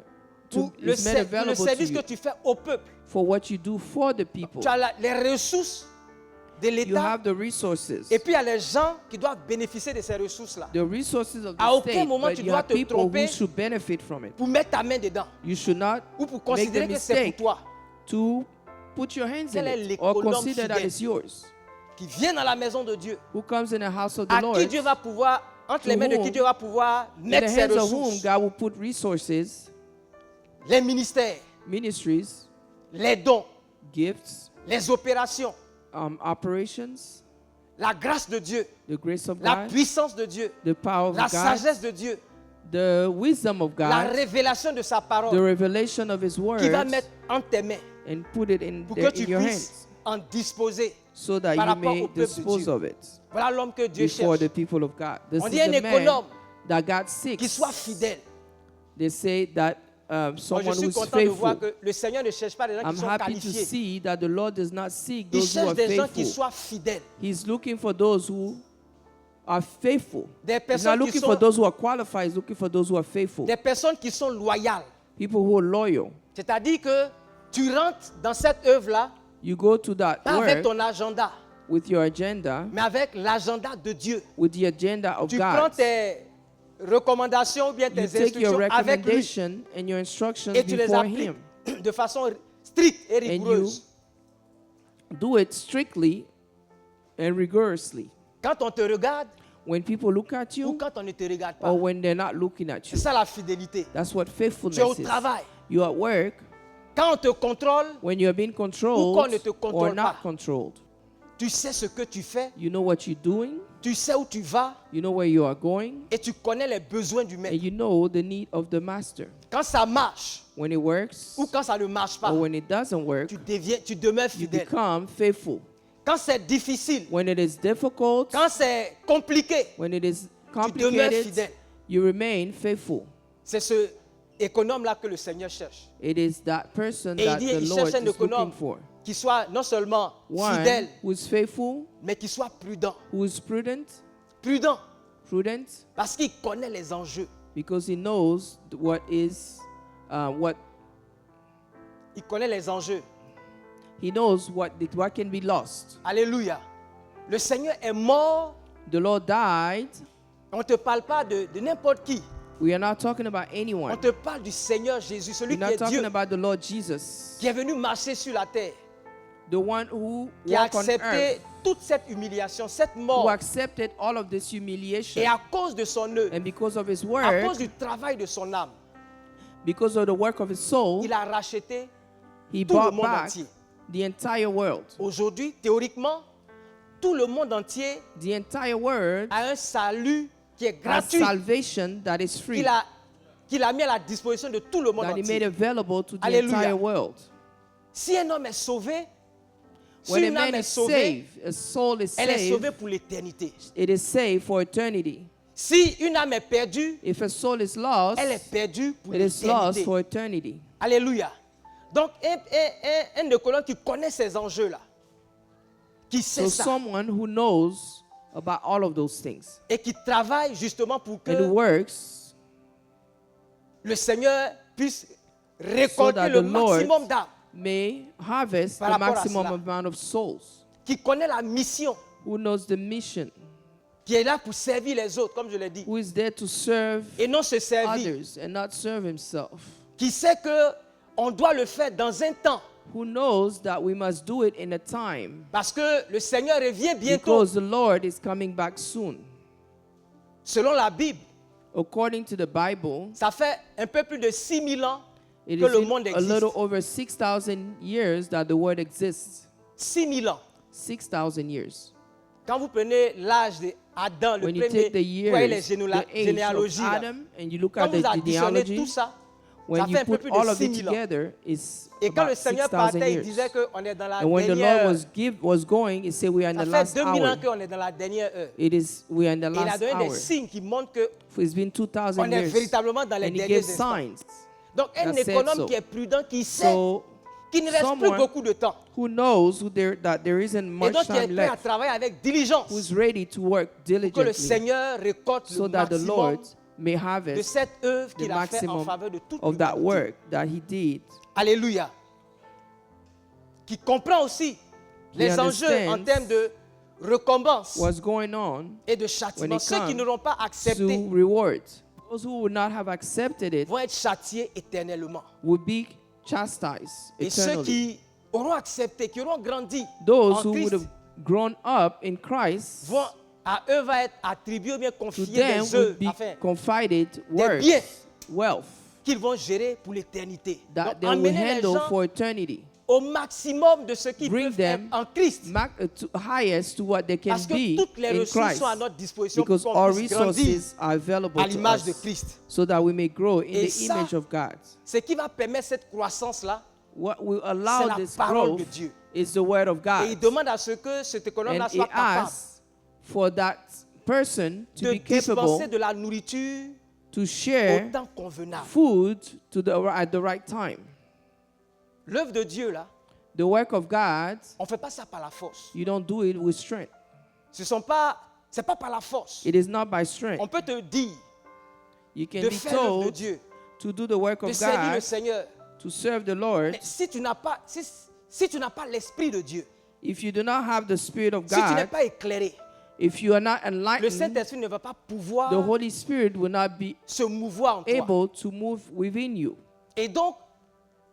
pour to le, is made le available to service que you tu fais au peuple. for what you do for the people. Tu as les ressources de You l'État. have the resources. Et puis il y a les gens qui doivent bénéficier de ces ressources-là. The resources of À the aucun state, moment but tu you dois have te people tromper. who should benefit from it. Pour mettre ta main dedans. You should not Ou pour make the considérer que c'est pour mistake toi. to put your hands in Quel est it or l'économe consider that fidèle? it's yours. Qui vient dans la maison de Dieu. Who comes in the house of the À Lord, qui Dieu va pouvoir, entre les mains de qui whom- Dieu va pouvoir in the mettre ses hands of whom ressources. God will put resources, Les ministères, ministries, les dons, gifts, les opérations, operations, la grâce de Dieu, the grace of la God, puissance de Dieu, the power of la God, sagesse de Dieu, the wisdom of la God, révélation de sa the parole revelation of His qui va words, mettre entre tes mains and put it in, pour que in tu your puisses hands en disposer. so that par you rapport may au peuple de dispose Dieu. of it Voilà l'homme que Dieu before cherche. the people of God. This On is dit un the man économe that God qui seeks. soit fidèle. They say that Moi, je someone suis who's content de voir faithful. que le Seigneur ne cherche pas des gens I'm qui sont happy to qualifiés. see that the Lord does not seek Il those who cherche are des gens qui faithful. soient fidèles. He's looking for those who are faithful. Des He's not personnes qui looking for sont, those who are qualified. He's looking for those who are faithful. des personnes qui sont loyales. People who are loyal. C'est-à-dire que tu rentres dans cette œuvre-là You go to that pas avec work ton agenda. with your agenda, mais avec l'agenda de Dieu. with the agenda of Tu prends God. tes recommandations ou bien You tes take your instructions avec lui recommendation and your instructions et tu les before appliques Him. de façon stricte et And you rigoureuse. do it strictly and rigorously. Quand on te regarde When people look at ou you quand on ne te regarde pas. or when they're not looking at C'est you. ça la fidélité. That's what Tu es au faithfulness is. travail. You're at work Quand on te contrôle, when you're being qu'on controlled ne te or contrôle not pas. controlled. tu sais ce que tu fais, You know what you're doing, tu sais où tu vas you know where you are going, et tu connais les besoins du and maître. you know the need of the master. Quand ça marche When it works ou quand ça ne marche pas, or when it doesn't work, tu demeures you fidèle. become faithful. Quand c'est difficile, When it is difficult, quand c'est compliqué, when it is demeures complicated, fidèle. you remain faithful. C'est ce économe-là que le Seigneur cherche. It is that person Et il that dit, the il Lord cherche un is looking économe for. qui soit non seulement One fidèle, who is faithful, mais qui soit prudent. who is prudent, Prudent, parce qu'il connaît les enjeux. because he knows what Il connaît les enjeux. he knows what can be lost. Alléluia. Le Seigneur est mort. The Lord died. On ne te parle pas de n'importe qui. We are not talking about On anyone. te parle du Seigneur Jésus, celui We're qui not est talking Dieu, about the Lord Jesus, qui est venu marcher sur la terre, the one who qui a walked on accepté earth, toute cette humiliation, cette who mort. accepted all of this humiliation. Et à cause de son œuvre, And because of his à work, cause du travail de son âme, because of the work of his soul, il a racheté he tout le bought monde back entier. the entire world. Aujourd'hui, théoriquement, tout le monde entier The entire world a un salut qui est has gratuit, salvation that is free, qu'il a mis à la disposition de tout le monde that he made entier. available to the Hallelujah. entire world. Si un homme est sauvé, si When a une man âme est is sauvée, saved, a soul is elle est saved, sauvée pour l'éternité. it is saved for eternity. Si une âme est perdue, If a soul is lost, elle est perdue pour it is lost l'éternité. for eternity. Alléluia. Donc, un économe qui connaît ces enjeux-là, qui sait So ça, someone who knows about all of those things et qui travaille justement pour que and who works le Seigneur puisse so récolter that le the Lord maximum d'âmes, may harvest Par the rapport à maximum cela. amount of souls, qui connaît la mission, who knows the mission, qui est là pour servir les autres, comme je l'ai dit, who is there to serve et non se servir, others and not serve himself, qui sait que on doit le faire dans un temps, who knows that we must do it in a time parce que le Seigneur revient bientôt. because the Lord is coming back soon. Selon la Bible, According to the Bible, ça fait un peu plus de 6000 ans it que is le in monde a little existe. over 6,000 years that the word exists. 6000 ans. 6,000 years. Quand vous prenez l'âge d'Adam, le When you premier, take the vous voyez les years, the age généalogies, of là. Adam, and you look Quand at vous the additionnez tout genealogy, ça, when ça you fait un peu put plus all de of it 6000 ans. together, it's Et quand le about Seigneur 6,000 partait, il years. disait qu'on est dans la And when the Lord dernière heure. was going, he said we are in Ça the fait last 2000 ans hour. qu'on est dans la dernière heure. We are in the Et il a last donné des hour. signes qui montrent que It's been 2,000 on est years. véritablement dans les And he derniers gave instants. signs. Donc un that said économe so. qui est prudent, qui sait So qu'il ne reste plus someone beaucoup de temps. who knows that there isn't Et much donc qui est time prêt à left, travailler avec diligence who is ready to work pour que le diligently Seigneur récolte so le that the Lord maximum may de harvest cette œuvre the qu'il a fait en maximum faveur de toute of that l'humanité. work that he did. Alléluia. Qui comprend aussi les enjeux en understands termes de récompense What's going on et de when châtiment. it Ceux qui comes n'auront pas accepté to reward. Those who would not have accepted it vont être châtiés éternellement. would be chastised Et ceux eternally. qui auront accepté, qui auront grandi Those en who would Christ, have grown up in Christ, vont, à eux va être attribué ou bien to confié them des œuvres, would be enfin, confided des works, biens wealth qu'ils vont gérer pour l'éternité. that Donc, they will emmener les handle gens for eternity. au maximum de ce qu'ils Bring peuvent être them en Christ. Highest to what they can Parce que be toutes les in ressources Christ. sont à notre disposition pour Because qu'on all puisse grandir resources are available à to l'image de us Christ. so that we may grow in Et the ça, image of God. Ce qui va permettre cette croissance-là, What will c'est allow la this parole de growth Dieu. is the word of Et God. il demande à ce que cet économe-là And he soit capable asks for that person to de be capable dispenser de la nourriture to au share temps convenable. food at the right time. L'œuvre de Dieu, là, The work of God, on ne fait pas ça par la force. you don't do it with strength. C'est pas par la force. It is not by strength. On peut te dire You can de be faire l'œuvre de told Dieu, to do the work de of servir le God, Seigneur. to serve the Lord. Mais si tu n'as pas l'esprit de Dieu, If you do not have the Spirit of si tu n'es God, pas éclairé, if you are not le enlightened, Saint-Esprit ne va pas pouvoir the Holy Spirit will not be se mouvoir en toi. able to move within you. Et donc,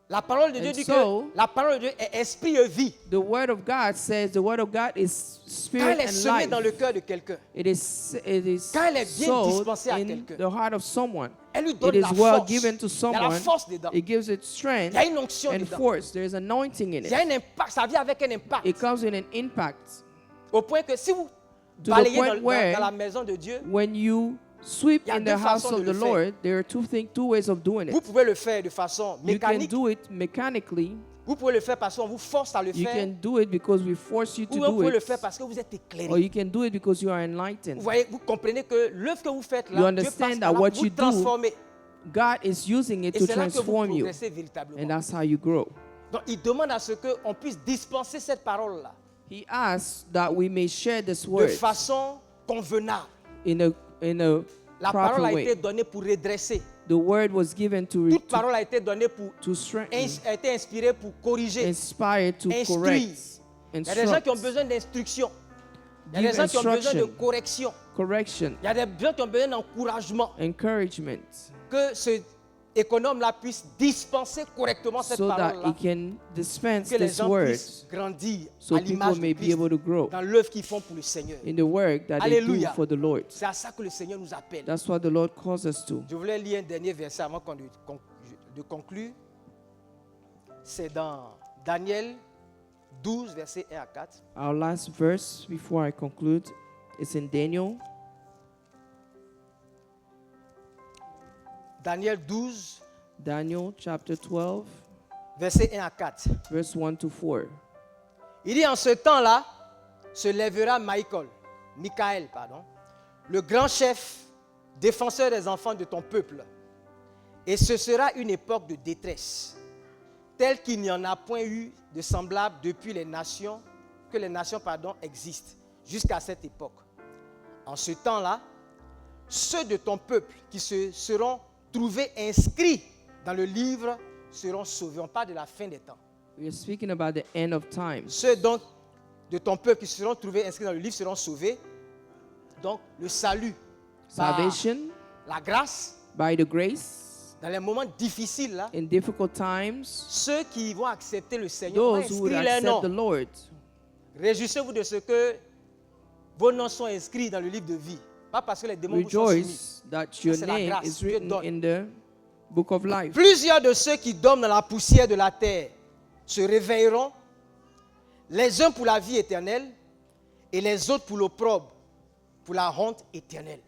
la parole de Dieu And dit so- que la parole de Dieu est esprit et vie. The Word of God says the Word of God is Quand spirit elle est and semée dans le life. cœur de quelqu'un, It is Quand elle est bien sowed dispensée à in quelqu'un, the heart of someone. elle lui It donne is la well force. given to Il y a la someone. force dedans. It gives it Il strength y a une onction and dedans. force. There is anointing in Il y a it. un impact. Ça vient avec un impact. It comes with an impact. Au point que si vous the balayez point dans where- la maison de Dieu, When you sweep Il y a in the deux house façons of de the le faire. Lord, there are two ways of doing vous it. pouvez le faire de façon You can mécanique. do it mechanically. Vous pouvez le faire parce qu'on vous force à le You faire. can do it because we force you Ou to vous do pouvez le it. faire parce que vous êtes éclairé. Or you can do it because you are Vous enlightened. voyez, vous comprenez que l'œuvre que vous faites You là, Dieu understand passe that par là what pour vous you do transformer. God is using it Et to c'est là que vous transform you. progressez véritablement. And that's how you grow. Donc, il demande à ce qu'on puisse dispenser cette parole-là He asks that we may share this de word façon convenable. in a La proper parole a été way. donnée pour redresser. The word was given Toute parole a été donnée pour, to strengthen, a été inspirée pour corriger, inspire, to instruire. correct, Il y a des gens qui ont instruct, besoin d'instruction. Il y a give des gens qui ont besoin de instruction, correction. correction, Il y a des gens qui ont besoin d'encouragement. encouragement, Que ce économe-là puisse dispenser correctement cette so that parole-là. he can dispense Que les this gens word, puissent grandir so à people l'image may de be Christ able to grow dans l'œuvre qu'ils font pour le Seigneur. in the work that they do Alléluia. for the Lord. C'est à ça que le Seigneur nous appelle. That's what the Lord calls us to. Je voulais lire un dernier verset avant de conclure. C'est dans Daniel 12, versets 1 à 4. Our last verse before I conclude is in Daniel, Daniel 12, Daniel chapter 12, versets 1 à 4. verse 1 to 4. Il dit, en ce temps-là, se lèvera Michaël, le grand chef, défenseur des enfants de ton peuple. Et ce sera une époque de détresse, telle qu'il n'y en a point eu de semblable depuis que les nations existent, jusqu'à cette époque. En ce temps-là, ceux de ton peuple qui se seront trouvés inscrits dans le livre seront sauvés. On parle de la fin des temps. We are speaking about the end of times. Ceux donc de ton peuple qui seront trouvés inscrits dans le livre seront sauvés. Donc le salut, par Salvation la grâce, by the grace dans les moments difficiles là, in difficult times. ceux qui vont accepter le Seigneur vont Those who would inscrire leurs accept the noms. Lord, Réjouissez-vous de ce que vos noms sont inscrits dans le livre de vie. Pas parce que les démons vous sont soumis. rejoice that your c'est la name grâce. is Dieu written donne. in the book of life. Plusieurs de ceux qui dorment dans la poussière de la terre se réveilleront, les uns pour la vie éternelle et les autres pour l'opprobre, pour la honte éternelle.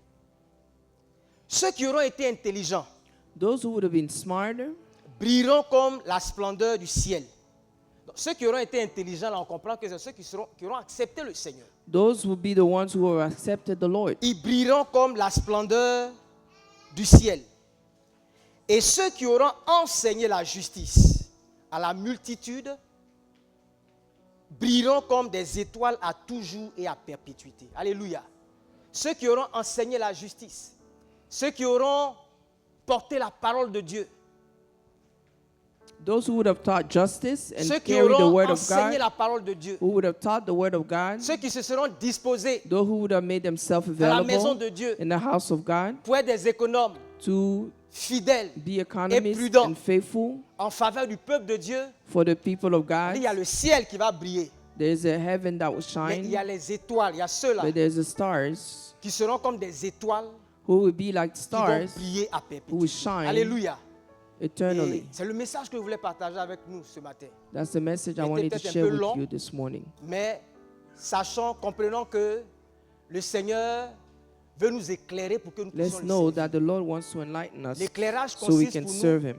Ceux qui auront été intelligents Those who would have been smarter brilleront comme la splendeur du ciel. Donc, ceux qui auront été intelligents, là, on comprend que c'est ceux qui auront accepté le Seigneur. Those will be the ones who have accepted the Lord. Ils brilleront comme la splendeur du ciel. Et ceux qui auront enseigné la justice à la multitude brilleront comme des étoiles à toujours et à perpétuité. Alléluia. Ceux qui auront enseigné la justice, ceux qui auront porté la parole de Dieu, Those who would have taught justice and ceux qui carried the auront word of enseigné God, la parole de Dieu, who would have taught the word of God, ceux qui se seront disposés those who would have made themselves dans la maison available de Dieu in the house of God pour être des économes, to fidèles be economists prudents. and faithful en faveur du peuple de Dieu. for the people of Il y a God. le ciel qui va briller, There's a heaven that will mais il y a shine, les étoiles, il y a ceux-là but there's the stars qui seront comme des étoiles who will be like qui vont stars briller à who will perpétuité. shine Alléluia. Et eternally. c'est le message que je voulais partager avec nous ce matin. That's the message I Était wanted to peut-être un share peu with long. you this morning. Mais sachant, comprenons que le Seigneur veut nous éclairer pour que nous Let's puissions le know servir. that the Lord wants to enlighten us L'éclairage so we consiste can pour nous serve Him.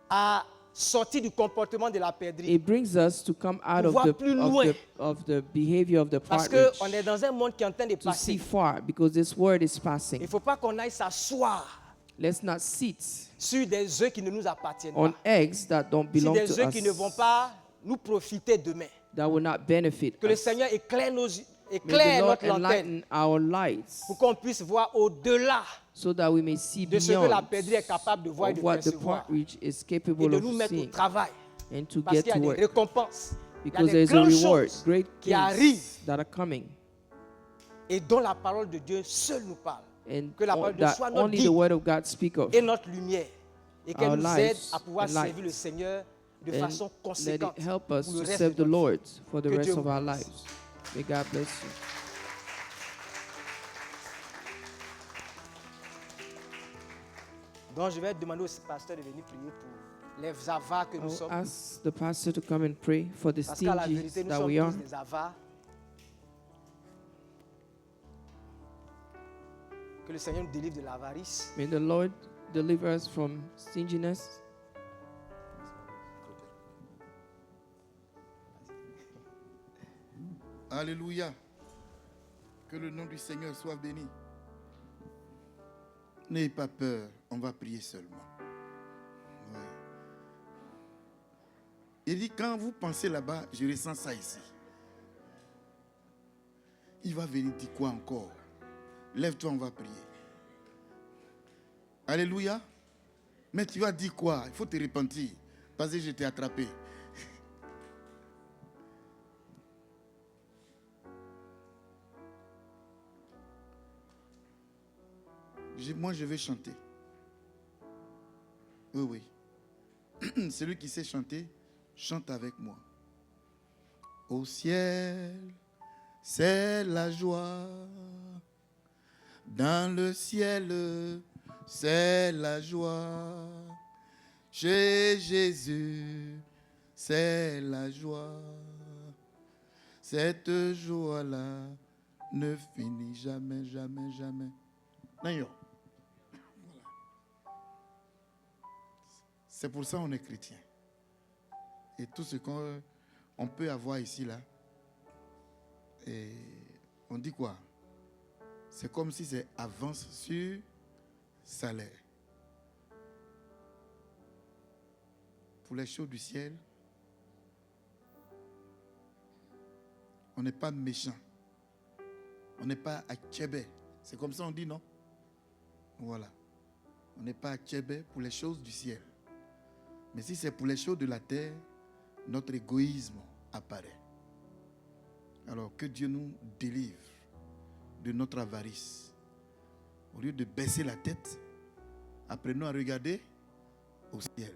à sortir du comportement de la perdrix. It brings us to come out Pour voir plus loin. of the behavior of the Parce partridge, qu'on est dans un monde qui est en train de to see passer. far, because this word is Il passing. ne faut pas qu'on aille s'asseoir Let's not sit sur des œufs qui ne nous appartiennent on pas. eggs that don't Sur belong des to œufs qui ne vont us, pas nous profiter demain. that will not benefit Que le us. Seigneur éclaire nos yeux, May the éclaire Lord notre lanterne enlighten our lights pour qu'on puisse voir au-delà so that we may see de ce que la beyond perdrix est capable de voir et of de what the percevoir partridge is et capable de of nous mettre au seeing travail and to parce get qu'il y a to des work. récompenses Because des there's a grandes reward, choses great qui arrivent things that are coming. et dont la parole de Dieu seule nous parle. And Que la parole de Dieu that soit notre only the guide word of God speak of. et notre lumière. Et qu'elle Our nous lives aide à pouvoir and light. servir le Seigneur de And façon let conséquente it help us pour le to reste serve de the notre vie. Lord for the Que rest Dieu of vous our bénisse. lives. May God bless you. Donc je vais demander au pasteur de venir prier pour les avares que I nous will sommes. ask the pastor to come and pray for the Parce qu'à la stingies vérité, nous that sommes we are. tous des avares. Que le Seigneur nous délivre de l'avarice. May the Lord deliver us from stinginess. Alléluia. Que le nom du Seigneur soit béni. N'ayez pas peur, on va prier seulement. Ouais. Il dit, quand vous pensez là-bas, je ressens ça ici. Il va venir dire quoi encore? Lève-toi, on va prier. Alléluia. Mais tu vas dire quoi? Il faut te repentir. Parce que je t'ai attrapé. Moi, je vais chanter. Oui, oui. Celui qui sait chanter, chante avec moi. Au ciel, c'est la joie. Dans le ciel, c'est la joie. Chez Jésus, c'est la joie. Cette joie-là ne finit jamais, jamais, jamais. Non. C'est pour ça qu'on est chrétien. Et tout ce qu'on peut avoir ici, là, et on dit quoi? C'est comme si c'est avance sur salaire. Pour les choses du ciel, on n'est pas méchant. On n'est pas à Tchébé. C'est comme ça on dit, non? Voilà. On n'est pas à Tchébé pour les choses du ciel. Mais si c'est pour les choses de la terre, notre égoïsme apparaît. Alors que Dieu nous délivre de notre avarice. Au lieu de baisser la tête, apprenons à regarder au ciel.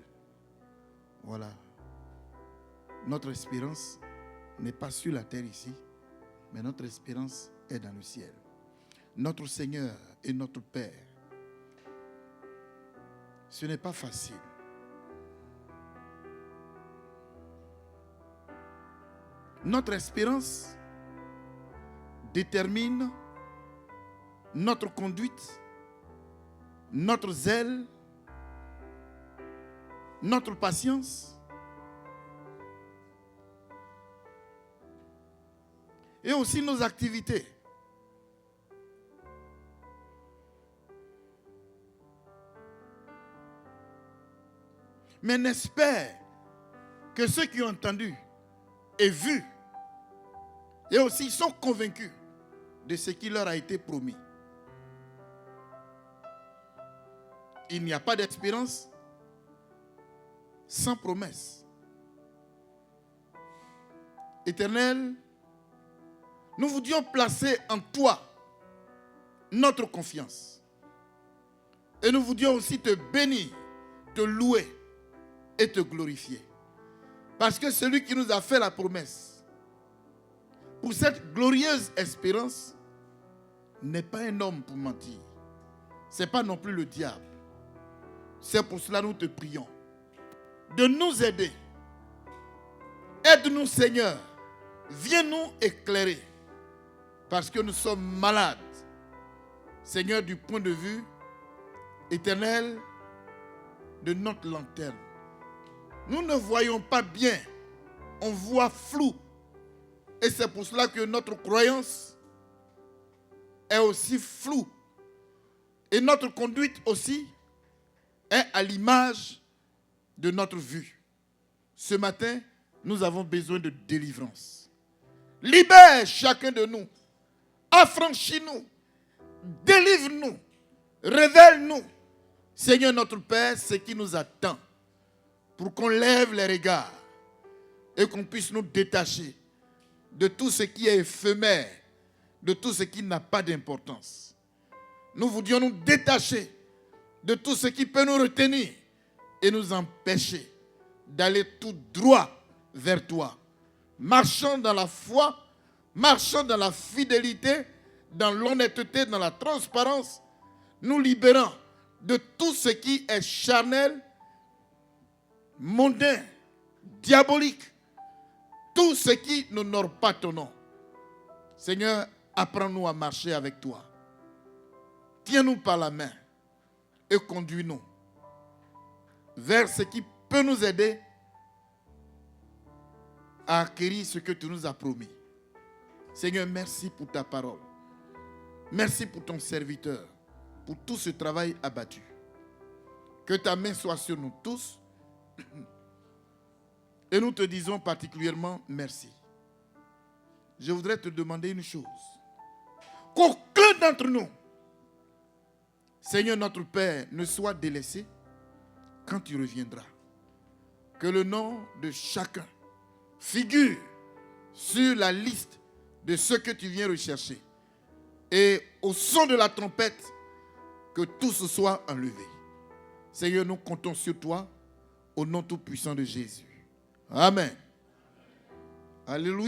Voilà. Notre espérance n'est pas sur la terre ici, mais notre espérance est dans le ciel. Notre Seigneur et notre Père. Ce n'est pas facile. Notre espérance détermine notre conduite, notre zèle, notre patience et aussi nos activités. Mais n'espère que ceux qui ont entendu et vu et aussi sont convaincus de ce qui leur a été promis. Il n'y a pas d'espérance sans promesse. Éternel, nous voudrions placer en toi notre confiance. Et nous voudrions aussi te bénir, te louer et te glorifier. Parce que celui qui nous a fait la promesse pour cette glorieuse espérance n'est pas un homme pour mentir. Ce n'est pas non plus le diable. C'est pour cela que nous te prions de nous aider. Aide-nous, Seigneur. Viens nous éclairer. Parce que nous sommes malades. Seigneur, du point de vue éternel de notre lanterne. Nous ne voyons pas bien. On voit flou. Et c'est pour cela que notre croyance est aussi floue. Et notre conduite aussi est à l'image de notre vue. Ce matin, nous avons besoin de délivrance. Libère chacun de nous. Affranchis-nous. Délivre-nous. Révèle-nous, Seigneur notre Père, ce qui nous attend. Pour qu'on lève les regards et qu'on puisse nous détacher de tout ce qui est éphémère, de tout ce qui n'a pas d'importance. Nous voudrions nous détacher de tout ce qui peut nous retenir et nous empêcher d'aller tout droit vers toi. Marchant dans la foi, marchant dans la fidélité, dans l'honnêteté, dans la transparence, nous libérant de tout ce qui est charnel, mondain, diabolique, tout ce qui n'honore pas ton nom. Seigneur, apprends-nous à marcher avec toi. Tiens-nous par la main et conduis-nous vers ce qui peut nous aider à acquérir ce que tu nous as promis. Seigneur, merci pour ta parole. Merci pour ton serviteur, pour tout ce travail abattu. Que ta main soit sur nous tous. Et nous te disons particulièrement merci. Je voudrais te demander une chose. Qu'aucun d'entre nous, Seigneur notre Père, ne soit délaissé quand tu reviendras. Que le nom de chacun figure sur la liste de ceux que tu viens rechercher. Et au son de la trompette, que tout ce soit enlevé. Seigneur, nous comptons sur toi, au nom tout puissant de Jésus. Amen. Alléluia.